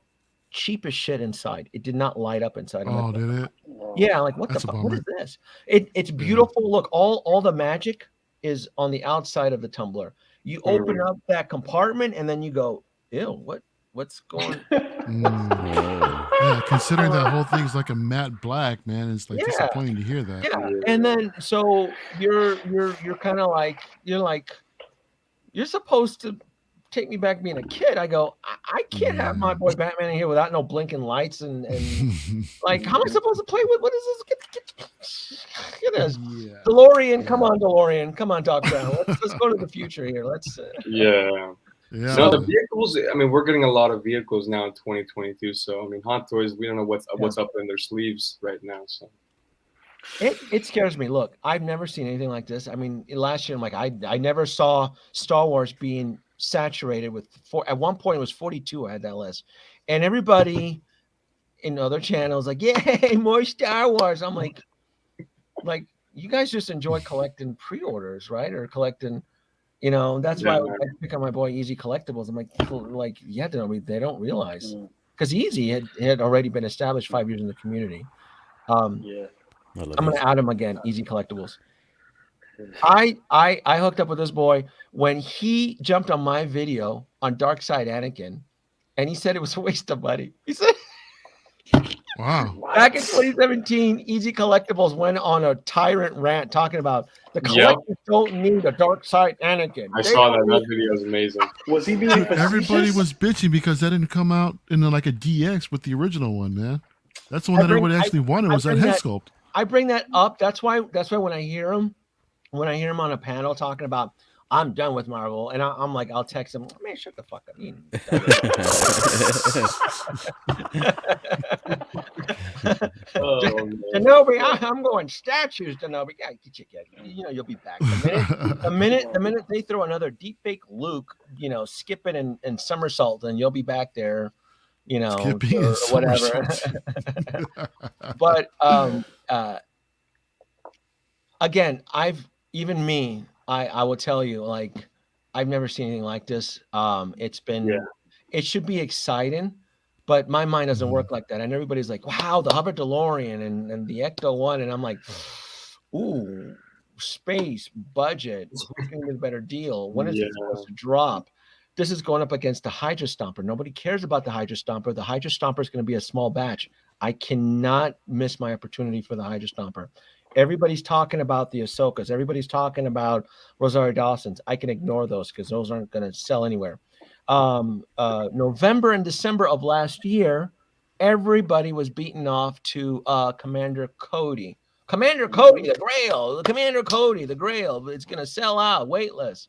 cheap as shit inside. It did not light up inside. I'm Oh, like, did it? yeah, like what That's the a fuck? What is bummer. this? It's beautiful. Look, all the magic is on the outside of the tumbler. You open up that compartment and then you go, ew, what's going? Yeah, considering that whole thing's like a matte black, man, it's like Yeah. disappointing to hear that. Yeah, and then so you're kind of like you're supposed to take me back being a kid. I go, I can't have my boy Batman in here without no blinking lights and like how am I supposed to play with? What is this? Get this. Yeah. DeLorean, come on, DeLorean, come on, Doc Brown. Let's go to the future here. Let's. Yeah. Yeah. No, the vehicles. I mean, we're getting a lot of vehicles now in 2022. So I mean, Hot Toys. We don't know what's up in their sleeves right now. So it scares me. Look, I've never seen anything like this. I mean, last year, I'm like, I never saw Star Wars being saturated with at one point it was 42. I had that list, and everybody in other channels like, yay, more Star Wars. I'm like you guys just enjoy collecting pre-orders, right? Or collecting, that's why I pick on my boy Easy Collectibles. I'm like, yeah, they don't realize because Easy had already been established 5 years in the community. I'm gonna add him again, Easy Collectibles. I hooked up with this boy when he jumped on my video on Dark Side Anakin, and he said it was a waste of money. He said, wow. Back in 2017, Easy Collectibles went on a tyrant rant talking about the collectors don't need a Dark Side Anakin. I saw that. That video was amazing. Was he being facetious? Everybody was bitching because that didn't come out in like a DX with the original one, man. That's the one that everybody actually wanted was that head sculpt. I bring that up. That's why when I hear him on a panel talking about I'm done with Marvel, and I'm like, I'll text him, man, shut the fuck up. Danoby, I'm going statues, Danoby. Yeah, you'll be back. The minute they throw another deep fake Luke, skipping and somersault, then you'll be back there, skipping or whatever. But again, I will tell you, like, I've never seen anything like this. It should be exciting, but my mind doesn't work like that. And everybody's like, wow, the Hover DeLorean and the Ecto-1. And I'm like, ooh, space, budget. Who's going to get a better deal? When is it supposed to drop? This is going up against the Hydra Stomper. Nobody cares about the Hydra Stomper. The Hydra Stomper is going to be a small batch. I cannot miss my opportunity for the Hydra Stomper. Everybody's talking about the Ahsokas. Everybody's talking about Rosario Dawson's. I can ignore those because those aren't going to sell anywhere. November and December of last year, everybody was beaten off to Commander Cody. Commander Cody, the Grail. Commander Cody, the Grail. It's going to sell out, waitlist.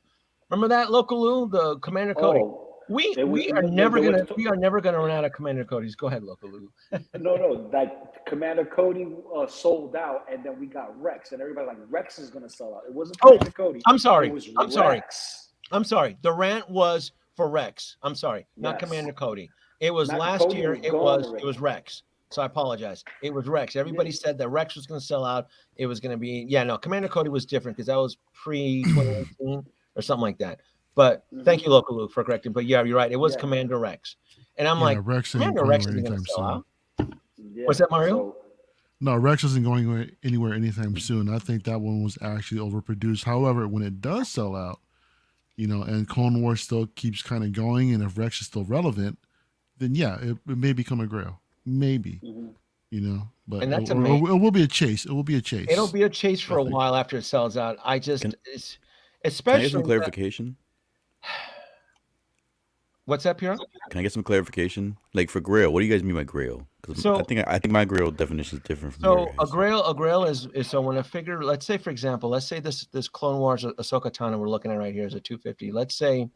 Remember that, Local Lou, the Commander Cody? We are never gonna run out of Commander Cody's. Go ahead, Local Lou. No, that Commander Cody sold out, and then we got Rex, and everybody like Rex is gonna sell out. It wasn't Commander Cody. I'm sorry. It was Rex. I'm sorry. The rant was for Rex. I'm sorry, not Commander Cody. It was last year. It was Rex. So I apologize. It was Rex. Everybody said that Rex was going to sell out. It was going to be Commander Cody was different because that was pre-2018 or something like that. But thank you, Local Lou, for correcting. But yeah, you're right. It was Commander Rex. And I'm like, Rex Commander Rex is going to sell out. Yeah. What's that, Mario? So No, Rex isn't going anywhere anytime soon. I think that one was actually overproduced. However, when it does sell out, and Clone Wars still keeps kind of going, and if Rex is still relevant, then yeah, it may become a grail. Maybe, but And that's it amazing. will be a chase. It will be a chase. It'll be a chase for I a think. while after it sells out. I just, Can- it's Can I get especially some clarification? What's that, Pierre? Can I get some clarification? Like for grail, what do you guys mean by grail? Because So- I think my grail definition is different from So yours. a grail is so when a figure, let's say for example, let's say this Clone Wars Ahsoka Tano we're looking at right here is a 250. Let's say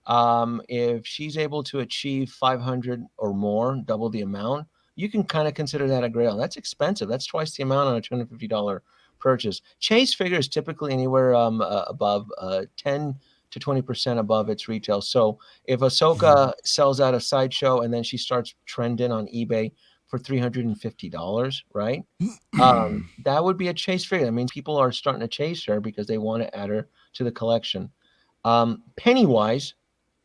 if she's able to achieve 500 or more, double the amount, you can kind of consider that a grail. That's expensive. That's twice the amount on a $250 purchase. Chase figures typically anywhere above 10 to 20% above its retail. So if Ahsoka sells out a sideshow and then she starts trending on eBay for $350, right? That would be a chase figure. I mean, people are starting to chase her because they want to add her to the collection. Pennywise,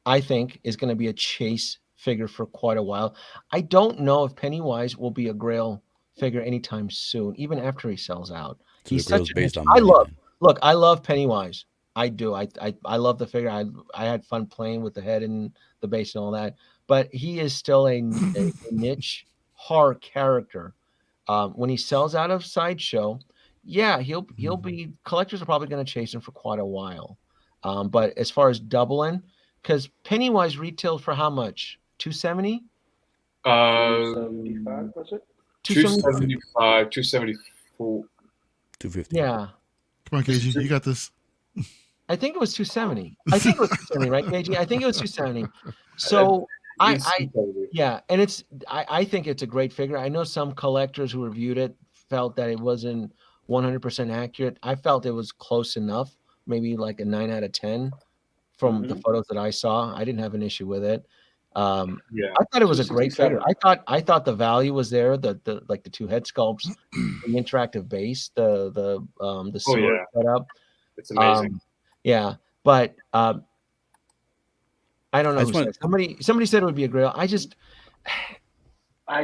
I think, is going to be a chase figure for quite a while. I don't know if Pennywise will be a grail figure anytime soon, even after he sells out. So He's the grail's such a based niche. on money. Then. Look, I love Pennywise. I do. I love the figure. I had fun playing with the head and the base and all that. But he is still a niche horror character. When he sells out of Sideshow, yeah, he'll be collectors are probably going to chase him for quite a while. But as far as doubling, because Pennywise retailed for how much? 270? 275 was it? 275, 274. 250. Yeah. Come on, KG, you got this. I think it was 270. I think it was 270, right, KG? I think it was 270. So I yeah, and I think it's a great figure. I know some collectors who reviewed it felt that it wasn't 100% accurate. I felt it was close enough, maybe like a 9 out of 10 from the photos that I saw. I didn't have an issue with it. I thought it was a great figure. I thought the value was there. The like the two head sculpts, the interactive base, the sword setup. It's amazing. Yeah, but I don't know. I just Who said. Somebody said it would be a grail.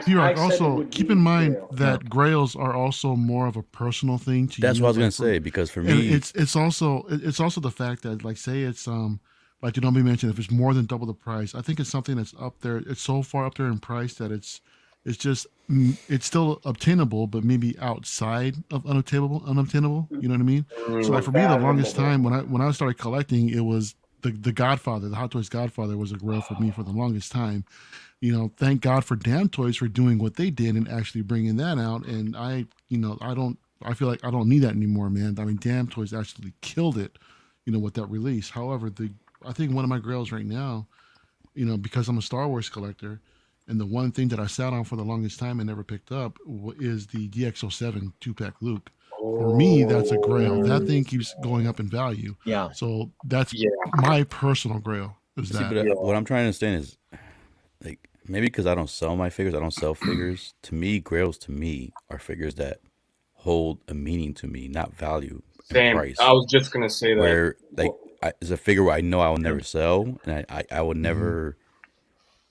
P-Rock, also keep in mind that grails are also more of a personal thing to you. That's what I was gonna say, because for me, it's also the fact that, like, say it's like Danoby mentioned, if it's more than double the price, I think it's something that's up there. It's so far up there in price that it's still obtainable, but maybe outside of unobtainable. You know what I mean? So like for me, the longest time when I started collecting, it was the Godfather, the Hot Toys Godfather was a grail for me for the longest time. Thank God for Damn Toys for doing what they did and actually bringing that out. And I feel like I don't need that anymore, man. I mean, Damn Toys actually killed it, with that release. However, I think one of my grails right now, because I'm a Star Wars collector, and the one thing that I sat on for the longest time and never picked up is the DX07 2-pack Luke. For me, that's a grail. That thing keeps going up in value. Yeah. So that's my personal grail. What I'm trying to understand is, like, maybe because I don't sell my figures, I don't sell figures. To me, grails to me are figures that hold a meaning to me, not value and price. I was just gonna say that. Where it's a figure where I know I will never sell, and I will never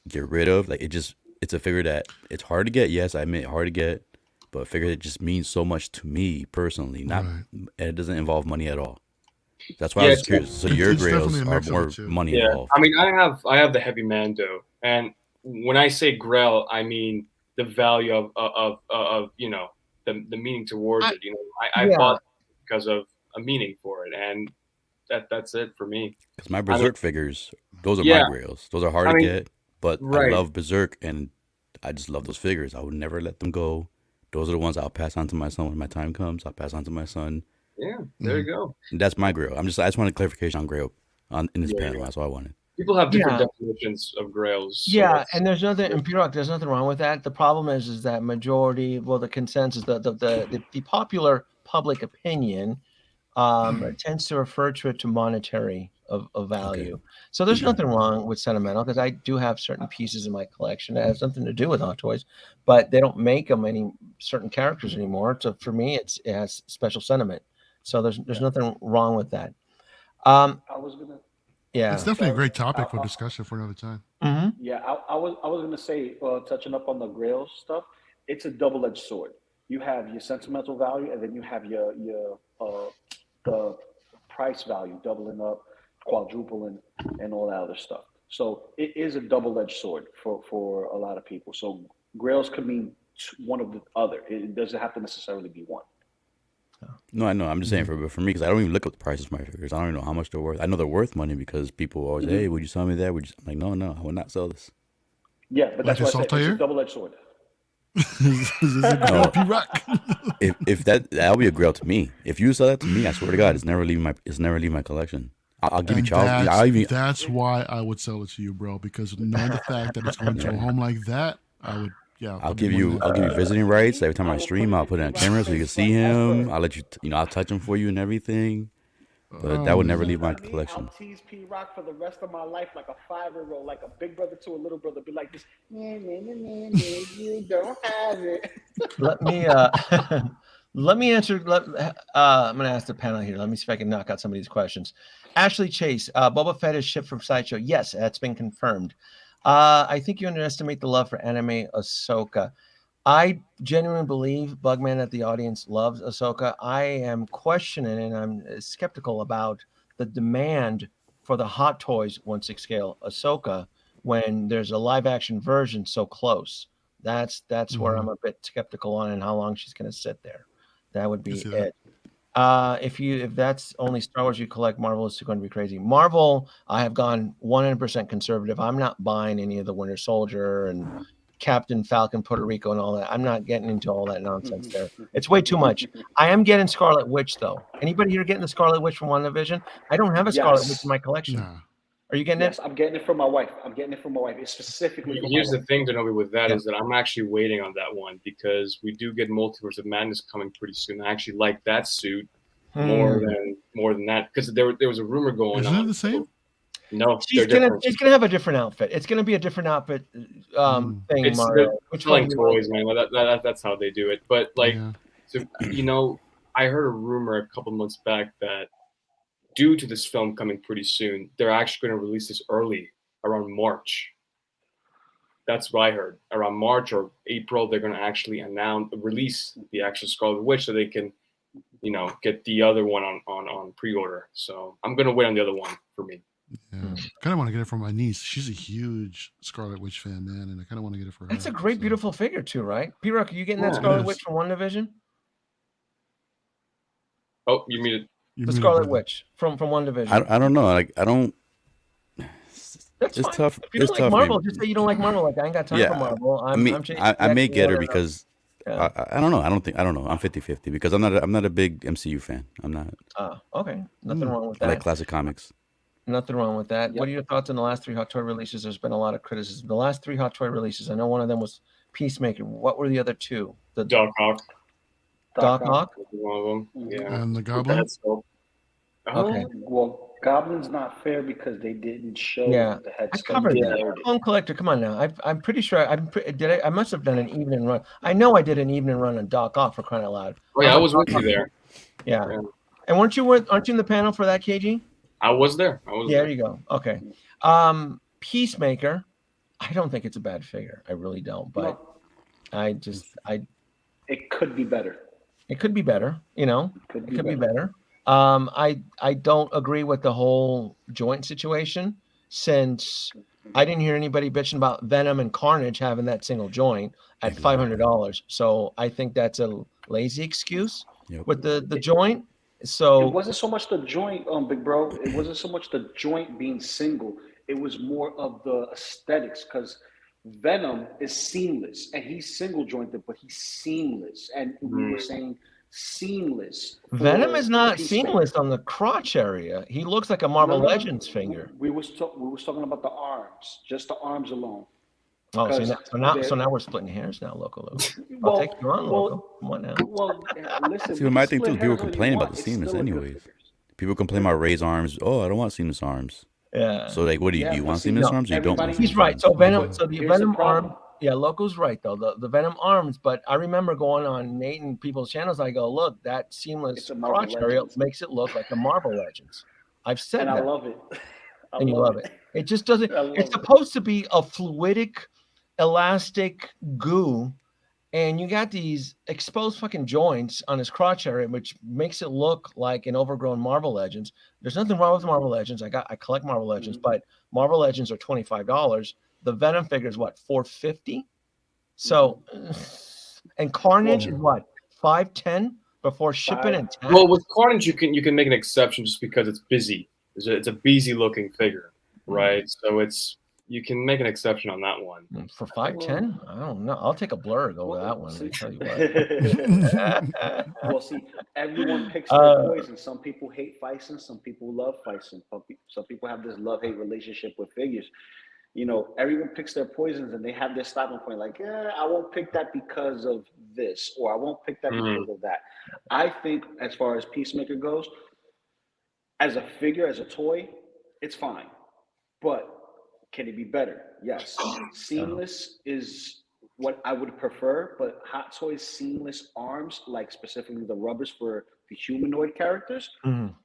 get rid of. Like it's a figure that it's hard to get. Yes, I admit hard to get, but a figure that just means so much to me personally. And it doesn't involve money at all. That's why I was curious. So your grails are more money involved. I mean, I have the Heavy Mando, and when I say grail, I mean the value of the meaning towards it. I bought it because of a meaning for it, and that's it for me. Because my Berserk figures, those are my grails. Those are hard to get, but I love Berserk, and I just love those figures. I would never let them go. Those are the ones I'll pass on to my son when my time comes. I'll pass on to my son. Yeah, there you go. And that's my grail. I just wanted clarification on grail in this panel. That's all I wanted. People have different definitions of grails. So and there's nothing wrong with that. The problem is that the consensus, the popular public opinion tends to refer to it to monetary of value. Okay. So there's nothing wrong with sentimental, because I do have certain pieces in my collection that have something to do with Hot Toys, but they don't make them any certain characters anymore. So for me, it has special sentiment. So there's nothing wrong with that. I was gonna. Yeah, it's definitely a great topic for discussion for another time. Yeah, I was gonna say, touching up on the grail stuff. it's a double-edged sword. You have your sentimental value, and then you have your the price value doubling up, quadrupling, and all that other stuff. So it is a double-edged sword for a lot of people. So grails could mean one of the other. It doesn't have to necessarily be one. No, I know. I'm just saying for me, because I don't even look up the prices of my figures. I don't even know how much they're worth. I know they're worth money because people always, hey, would you sell me that? I'm like, no, I will not sell this. Yeah, but that's Like a why I said it's Saltair? a double-edged sword. Is this a grail P-Rock? If that'll be a grail to me. If you sell that to me, I swear to God, it's never leaving my collection. I'll give you Charles. That's why I would sell it to you, bro. Because knowing the fact that it's going to a home like that, I would. Yeah, I'll give you visiting rights every time I stream. I'll put it on camera so you can see him. I'll let you, I'll touch him for you and everything. But that would never leave my collection. I'll tease P Rock for the rest of my life like a 5-year-old, like a big brother to a little brother. Be like this, you don't have it. Let me answer. I'm going to ask the panel here. Let me see if I can knock out some of these questions. Ashley Chase, Boba Fett is shipped from Sideshow. Yes, that's been confirmed. I think you underestimate the love for anime Ahsoka. I genuinely believe, Bugman, that the audience loves Ahsoka. I am questioning and I'm skeptical about the demand for the Hot Toys 1/6 scale Ahsoka when there's a live action version so close. That's where I'm a bit skeptical on and how long she's going to sit there. That would be it. If that's only Star Wars you collect, Marvel is going to be crazy. Marvel, I have gone 100% conservative. I'm not buying any of the Winter Soldier and Captain Falcon, Puerto Rico, and all that. I'm not getting into all that nonsense there. It's way too much. I am getting Scarlet Witch though. Anybody here getting the Scarlet Witch from WandaVision? I don't have a Scarlet Witch in my collection. Nah. Are you getting it? Yes, I'm getting it from my wife. It's specifically for Here's my the thing, Danoby, with that is that I'm actually waiting on that one because we do get Multiverse of Madness coming pretty soon. I actually like that suit more than that because there was a rumor going on. Isn't it the same? No, she's gonna have a different outfit. It's gonna be a different outfit thing. It's Mario. Which selling one toys, man. That's how they do it. But so I heard a rumor a couple months back that due to this film coming pretty soon, they're actually going to release this early, around March. That's what I heard. Around March or April, they're going to actually release the actual Scarlet Witch so they can, get the other one on pre-order. So I'm going to wait on the other one for me. Yeah. I kind of want to get it for my niece. She's a huge Scarlet Witch fan, man, and I kind of want to get it for her. That's a great, beautiful figure too, right? P-Rock, are you getting that Scarlet Witch from WandaVision? Oh, you mean the Scarlet Witch from WandaVision? I don't know. Like I don't. That's it's fine. tough. If you don't like Marvel, just say you don't like Marvel. Like I ain't got time for Marvel. I may get her because I don't know. I don't know. I'm 50-50 because I'm not a big MCU fan. I'm not. Okay. Nothing wrong with that. I like classic comics. Nothing wrong with that. Yep. What are your thoughts on the last 3 Hot Toy releases? There's been a lot of criticism. The last 3 Hot Toy releases, I know one of them was Peacemaker. What were the other 2? The Doc Ock. Doc Ock? One of them. Yeah. And the Goblin? Okay. Well, Goblin's not fair because they didn't show the head. I covered that. Home Collector, come on now. I'm pretty sure I must have done an evening run. I know I did an evening run on Doc Ock for crying out loud. Oh yeah, I was with you there. Yeah. And aren't you in the panel for that, KG? I was there. There you go. Okay. Peacemaker, I don't think it's a bad figure. I really don't. But it could be better. It could be better. It could be better. I don't agree with the whole joint situation since I didn't hear anybody bitching about Venom and Carnage having that single joint at $500. So I think that's a lazy excuse with the joint. So it wasn't so much the joint, big bro. It wasn't so much the joint being single. It was more of the aesthetics because Venom is seamless and he's single jointed, but he's seamless. And we were saying seamless. Venom is not seamless on the crotch area. He looks like a Marvel Legends finger. We was talking about the arms, just the arms alone. Oh, so now we're splitting hairs now, Loco. I'll take you on, Loco. Come on now. Well, listen. See, what my thing too is people complain about the seamless anyways. People complain about Ray's arms. Oh, I don't want seamless arms. Yeah. So like, what do you want seamless arms? Or you don't want He's right. So Venom. So the Venom arm. Yeah, Loco's right though. The Venom arms, but I remember going on Nate and people's channels. I go, look, that seamless crotch area makes it look like the Marvel Legends. I've said that. I love it. And you love it. It just doesn't. It's supposed to be a fluidic, elastic goo and you got these exposed fucking joints on his crotch area, which makes it look like an overgrown Marvel Legends. There's nothing wrong with Marvel Legends. I collect Marvel Legends, but Marvel Legends are $25. The Venom figure is what, $450? So, and Carnage is what, $510 before shipping and tax? Well, with Carnage, you can make an exception just because it's busy. It's a busy looking figure, right? So you can make an exception on that one. For $510? I don't know. I'll take a blurg over that one. I tell you what. Well, see, everyone picks their poison. Some people hate Fison. Some people love Fison. Some people have this love-hate relationship with figures. You know, everyone picks their poisons, and they have their stopping point. Like, I won't pick that because of this, or I won't pick that because of that. I think, as far as Peacemaker goes, as a figure, as a toy, it's fine. But can it be better? Yes. Seamless is what I would prefer, but Hot Toys seamless arms, like specifically the rubbers for the humanoid characters,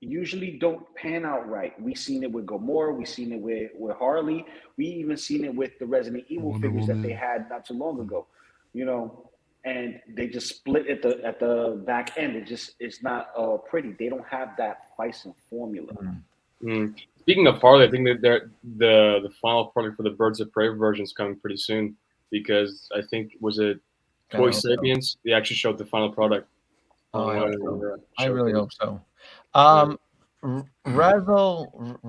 usually don't pan out right. We've seen it with Gamora, we've seen it with Harley, we even seen it with the Resident Evil figures that they had not too long ago, you know, and they just split at the back end. It's not pretty. They don't have that Bison formula. Speaking of Harley, I think that the final product for the Birds of Prey version is coming pretty soon, because I think was it Toy Sapiens? They actually showed the final product. I really hope so. Razel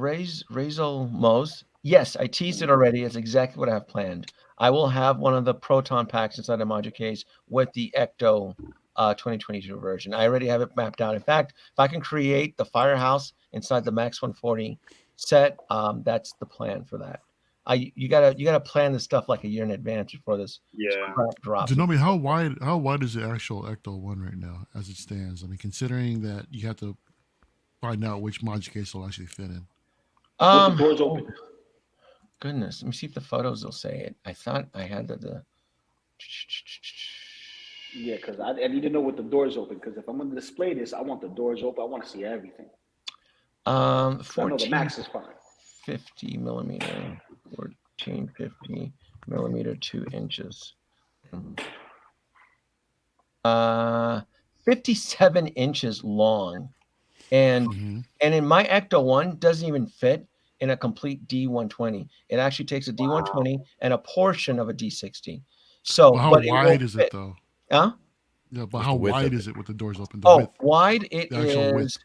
Mose. Yes, I teased it already. It's exactly what I have planned. I will have one of the Proton packs inside a module case with the Ecto 2022 version. I already have it mapped out. In fact, if I can create the Firehouse inside the Max 140 set, that's the plan for that. You gotta plan this stuff like a year in advance before this drops. Danoby, how wide is the actual Ecto-1 right now as it stands? I mean, considering that you have to find out which module case will actually fit in. With the doors open. Goodness, let me see if the photos will say it. I thought I had the. Yeah, because I need to know with the doors open. Because if I'm going to display this, I want the doors open. I want to see everything. 14, I know the Max is fine. 50 millimeter, 1450 millimeter, 2 inches. 57 inches long, and in my Ecto-1 doesn't even fit in a complete D120. It actually takes a D120 and a portion of a D60. So, how wide is it though? Huh? Yeah, but how wide is it with the doors open? The width. Wide it is. Width.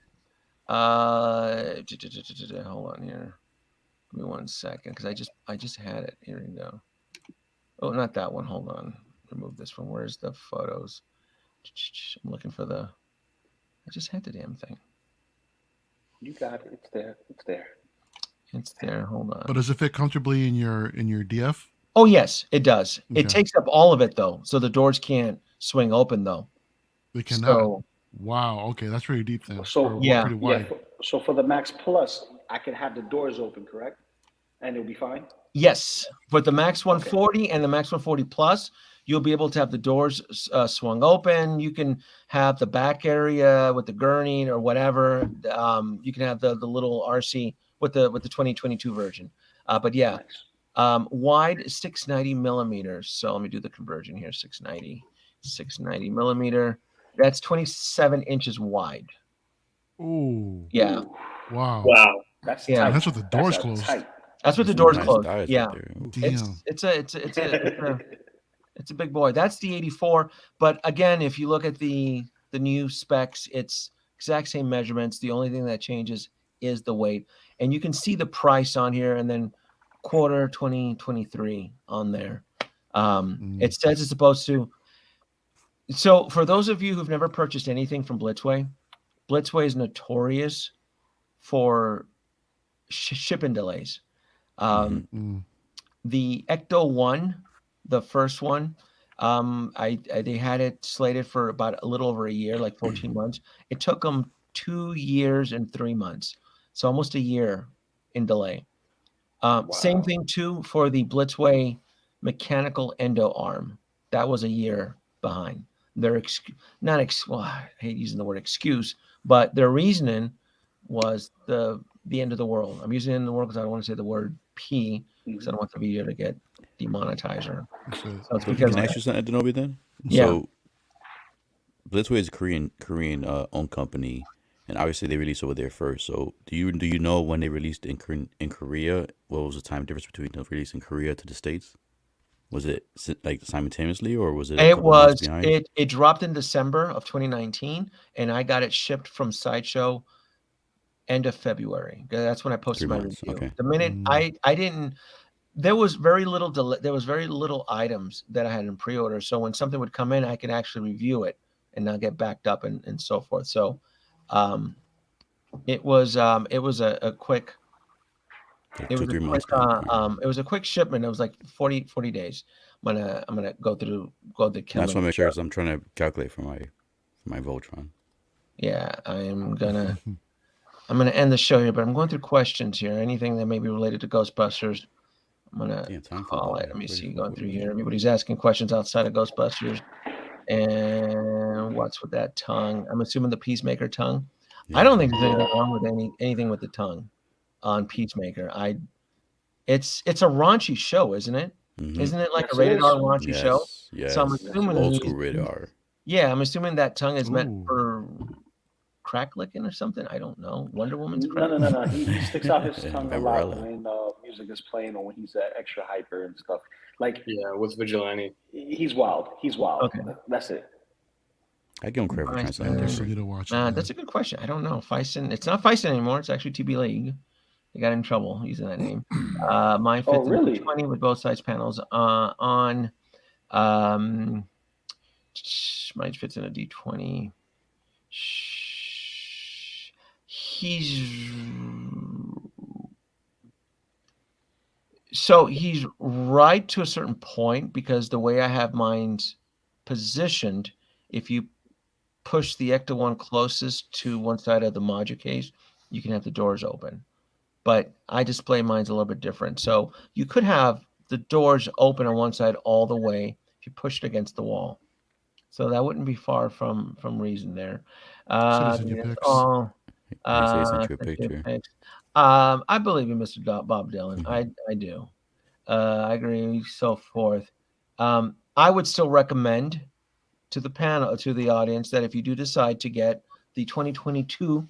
Hold on here. Give me 1 second, because I just had it. Here we go. Oh, not that one. Hold on. Remove this one. Where's the photos? I'm looking for the. I just had the damn thing. You got it. It's there. It's there. It's there. Hold on. But does it fit comfortably in your DF? Oh yes, it does. Okay. It takes up all of it though, so the doors can't swing open though. They cannot. So, wow. Okay, that's pretty deep then. So pretty wide. So for the Max Plus, I can have the doors open, correct? And it'll be fine. Yes, with the Max 140 and the Max 140 Plus, you'll be able to have the doors swung open. You can have the back area with the gurney or whatever. You can have the little RC with the 2022 version. But yeah, wide 690 millimeters. So let me do the conversion here. 690 millimeter. That's 27 inches wide. Oh. Yeah. Wow. That's tight. That's with the doors closed. That's with the doors closed. Yeah. Damn. It's a big boy. That's the 84. But again, if you look at the new specs, it's exact same measurements. The only thing that changes is the weight. And you can see the price on here, and then quarter 2023 on there. It says it's supposed to. So for those of you who've never purchased anything from Blitzway is notorious for shipping delays. The Ecto-1, the first one, they had it slated for about a little over a year, like 14 months. It took them 2 years and 3 months, so almost a year in delay. Same thing too for the Blitzway mechanical endo arm. That was a year behind. Their I hate using the word excuse, but their reasoning was the end of the world. I'm using it in the world because I don't want to say the word P, because I don't want the video to get demonetized. So it's because Can I ask you something, Danoby, then? Yeah. So Blitzway is a Korean owned company, and obviously they released over there first. So do you know when they released in Korea? What was the time difference between the release in Korea to the States? Was it like simultaneously, or was it a It couple months was behind? it dropped in December of 2019, and I got it shipped from Sideshow end of February. That's when I posted 3 my months. review. Okay. The minute I didn't, there was very little there was very little items that I had in pre-order. So when something would come in, I could actually review it and not get backed up and so forth. So it was a quick Like it two, was a 3 quick months then. All right. it was a quick shipment. It was like 40 days. I'm gonna go through the I just want to calendar. make sure, because I'm trying to calculate for my Voltron. Yeah, I'm gonna end the show here, but I'm going through questions here. Anything that may be related to Ghostbusters, I'm gonna Damn, time flew call by. it. Let me Ready see, for going through quickly. here. Everybody's asking questions outside of Ghostbusters. And what's with that tongue? I'm assuming the Peacemaker tongue. I Yeah. don't think there's anything wrong with anything with the tongue on Peacemaker. It's a raunchy show, isn't it? Mm-hmm. Isn't it like Yes, a it rated R is. raunchy show? Yes. So I'm Yes. Yes, it assuming Old is. school radar. yeah, I'm assuming that tongue is meant Ooh. for crack licking or something. I don't know. Wonder Woman's No, crack. no, no, no. He sticks out his tongue a lot Vampirella. when music is playing or when he's extra hyper and stuff. Like Yeah, with Vigilante. he's wild. He's wild. Okay. That's it. I give him credit for trying Nice, something man. I different. need to watch it. That's a good question. I don't know. Feisen. It's not Feisen anymore. It's actually TB League. They got in trouble using that name. Mine Oh, fits in really? 20 with both sides panels. On mine fits in a D20. He's right to a certain point, because the way I have mine positioned, if you push the Ecto-1 closest to one side of the module case, you can have the doors open. But I display mine's a little bit different. So you could have the doors open on one side all the way if you push it against the wall. So that wouldn't be far from reason there. Should have sent you That's pics. all. He said he sent you a Thank you, picture. thanks. I believe in Mr. Bob Dylan. Mhm. I do. I agree, so forth. I would still recommend to the panel, to the audience, that if you do decide to get the 2022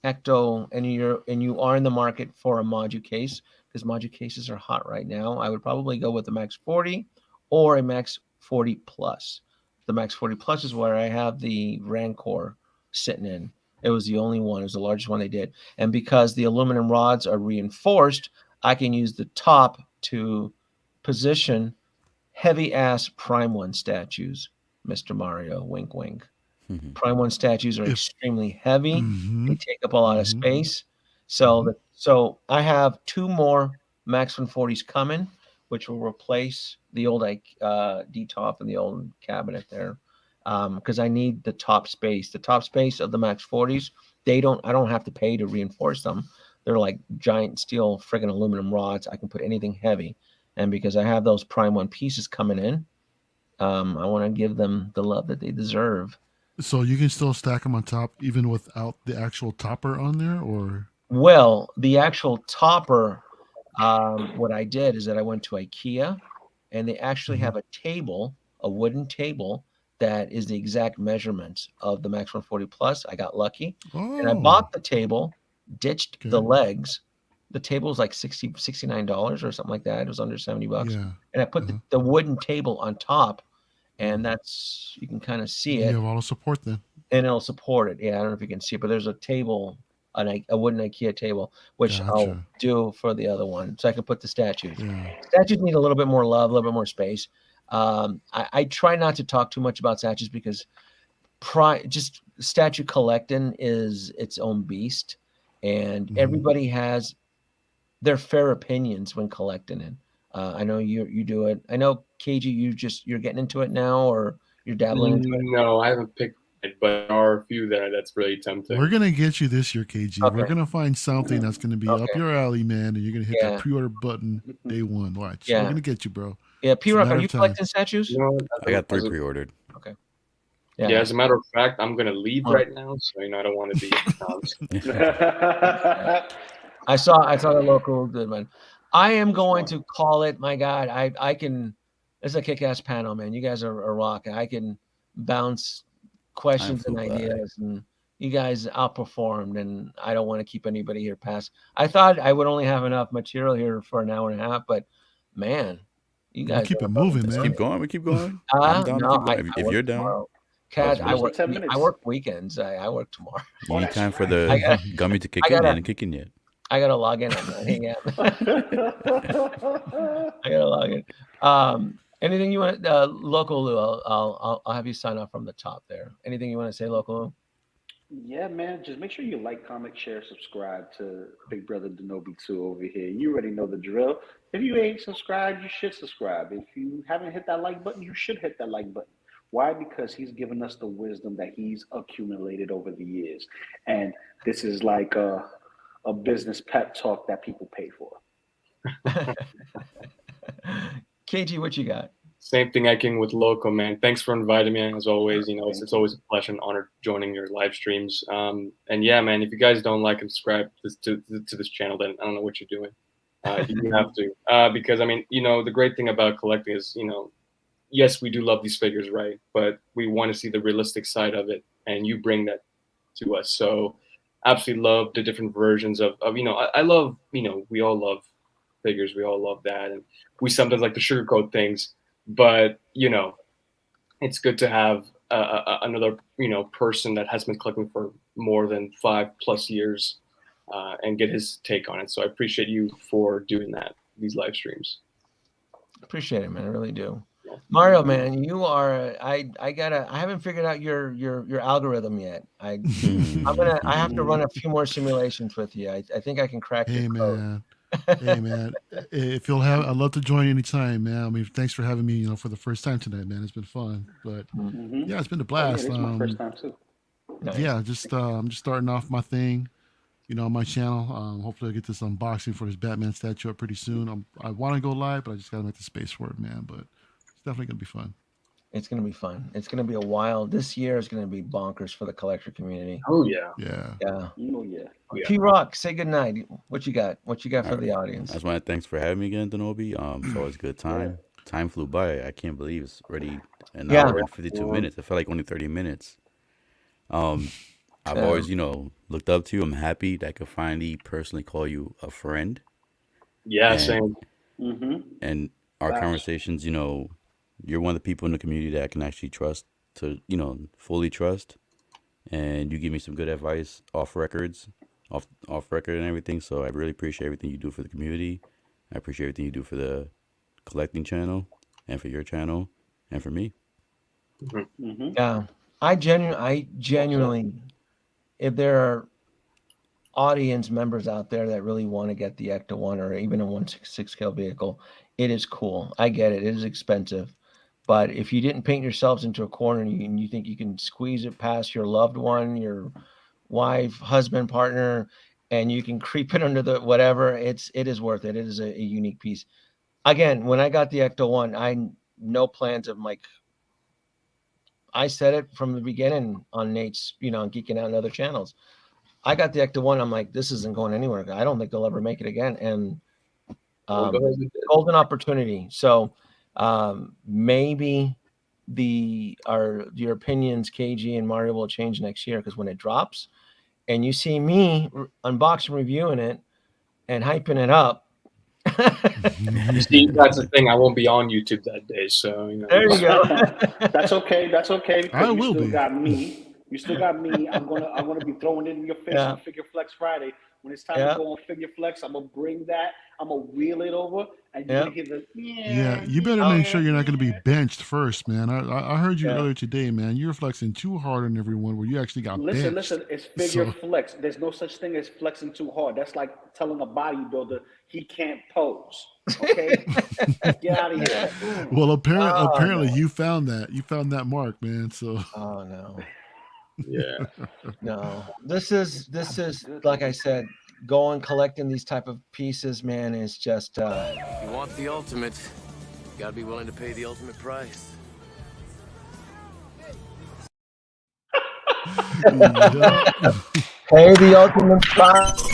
Ecto and you are in the market for a module case, because module cases are hot right now, I would probably go with the Max 40 or a Max 40 Plus. The Max 40 Plus is where I have the Rancor sitting in. It was the only one. It was the largest one they did. And because the aluminum rods are reinforced, I can use the top to position heavy ass Prime 1 statues, Mr. Mario, wink wink. Mhm. Prime 1 statues are If- extremely heavy. Mhm. They take up a lot of Mhm. space. So I have two more Max 140s coming, which will replace the old D-top and the old cabinet there. Because I need the top space. The top space of the Max 40s, I don't have to pay to reinforce them. They're like giant steel friggin' aluminum rods. I can put anything heavy. And because I have those Prime 1 pieces coming in, I want to give them the love that they deserve. So you can still stack them on top even without the actual topper on there, or Well, the actual topper, what I did is that I went to IKEA, and they actually have a table, a wooden table, that is the exact measurements of the Max 140 Plus. I got lucky, and I bought the table, ditched the Okay. legs. The table was like $69 or something like that. It was under $70. Yeah. And I put the wooden table on top, and that's, you can kind of see You it, have auto support then. and it'll support it. Yeah, I don't know if you can see it, but there's a table, a wooden IKEA table, which I'll Gotcha. do for the other one, so I can put the statues. Yeah. Statues need a little bit more love, a little bit more space. I try not to talk too much about statues, because just statue collecting is its own beast, and everybody has their fair opinions when collecting it. I know you do it. I know, KG, you're getting into it now, or you're dabbling into it. No, I haven't picked it, but there are a few that's really tempting. We're gonna get you this year, KG. Okay. We're gonna find something that's gonna be up Okay. your alley, man, and you're gonna hit Yeah. that pre-order button day one. Watch. Yeah. We're gonna get you, bro. Yeah, It's a P-Rock, matter are of you time. collecting statues? You know what? I got 3 As a- pre-ordered. Yeah, as a matter of fact, I'm gonna leave Oh. right now, so I don't want to be. I saw the local good one. I am going to call it. My God, I can It's a kick-ass panel, man. You guys are rocking. I can bounce questions and ideas, and you guys outperformed, and I don't want to keep anybody here past. I thought I would only have enough material here for an hour and a half, but man, you guys keep it moving, man. Keep going. We keep going. I'm down to keep going. If you're down. Cat, I work weekends. I work tomorrow. You need time for the gummy to kick in and kick in yet. I gotta log in on that. Hang on. I gotta log in. Anything you want, Local Lou? I'll have you sign off from the top there. Anything you want to say, Local Lou? Yeah, man. Just make sure you like, comment, share, subscribe to Big Brother Danoby2 over here. You already know the drill. If you ain't subscribed, you should subscribe. If you haven't hit that like button, you should hit that like button. Why? Because he's given us the wisdom that he's accumulated over the years. And this is like a business pep talk that people pay for. KG, what you got? Same thing I can with Loco, man. Thanks for inviting me, as always. It's always a pleasure and honor joining your live streams. And yeah, man, if you guys don't like and subscribe to this channel, then I don't know what you're doing. You have to. Because, I mean, the great thing about collecting is, yes, we do love these figures, right? But we want to see the realistic side of it, and you bring that to us. So absolutely love the different versions of I love, we all love figures. We all love that. And we sometimes like to sugarcoat things, but, it's good to have another, person that has been collecting for more than 5+ years and get his take on it. So I appreciate you for doing that, these live streams. Appreciate it, man. I really do. Mario, man, you are. I haven't figured out your algorithm yet. I have to run a few more simulations with you. I think I can crack your code. Hey man, if you'll have, I'd love to join anytime, man. I mean, thanks for having me, for the first time tonight, man. It's been fun, but yeah, it's been a blast. It's my first time too. Nice. Yeah, I'm just starting off my thing, on my channel. Hopefully I get this unboxing for this Batman statue up pretty soon. I want to go live, but I just got to make the space for it, man. But it's definitely gonna be fun. It's going to be fun. It's going to be a wild. This year is going to be bonkers for the collector community. Oh, yeah. Yeah. Oh, yeah. P-Rock, say goodnight. What you got? What you got for the audience? I just want to thanks for having me again, Danoby. It's always a good time. Yeah. Time flew by. I can't believe it's already an hour and 52 minutes. I felt like only 30 minutes. I've always, looked up to you. I'm happy that I could finally personally call you a friend. Yeah, same. And our conversations, you're one of the people in the community that I can actually trust to, fully trust. And you give me some good advice off record and everything. So I really appreciate everything you do for the community. I appreciate everything you do for the collecting channel and for your channel and for me. Yeah, I genuinely, if there are audience members out there that really want to get the Ecto-1 or even a 1/6 scale vehicle, it is cool. I get it. It is expensive. But if you didn't paint yourselves into a corner and you think you can squeeze it past your loved one, your wife, husband, partner, and you can creep it under the whatever, it is worth it. It is a unique piece. Again, when I got the Ecto-1, I no plans of I said it from the beginning on Nate's, on Geeking Out and other channels. I got the Ecto-1. I'm like, this isn't going anywhere. I don't think they'll ever make it again. And golden opportunity. So maybe your opinions, KG and Mario, will change next year, because when it drops and you see me unboxing, reviewing it and hyping it up. You see, that's the thing. I won't be on YouTube that day, so there you go. That's okay. That's okay. Because I will be. Got me. You still got me. I'm gonna be throwing it in your face on Figure Flex Friday. When it's time to go on Figure Flex, I'm gonna bring that. I'm gonna wheel it over, and you're gonna hear the you better make sure you're not gonna be benched first, man. I heard you earlier today, man. You're flexing too hard on everyone where you actually got benched. Listen. It's Figure Flex. There's no such thing as flexing too hard. That's like telling a bodybuilder he can't pose. Okay, get out of here. Well, apparently you found that. You found that mark, man. So. Oh no. Yeah. No. This is like I said, going collecting these type of pieces, man, is just If you want the ultimate, you gotta be willing to pay the ultimate price. Pay the ultimate price.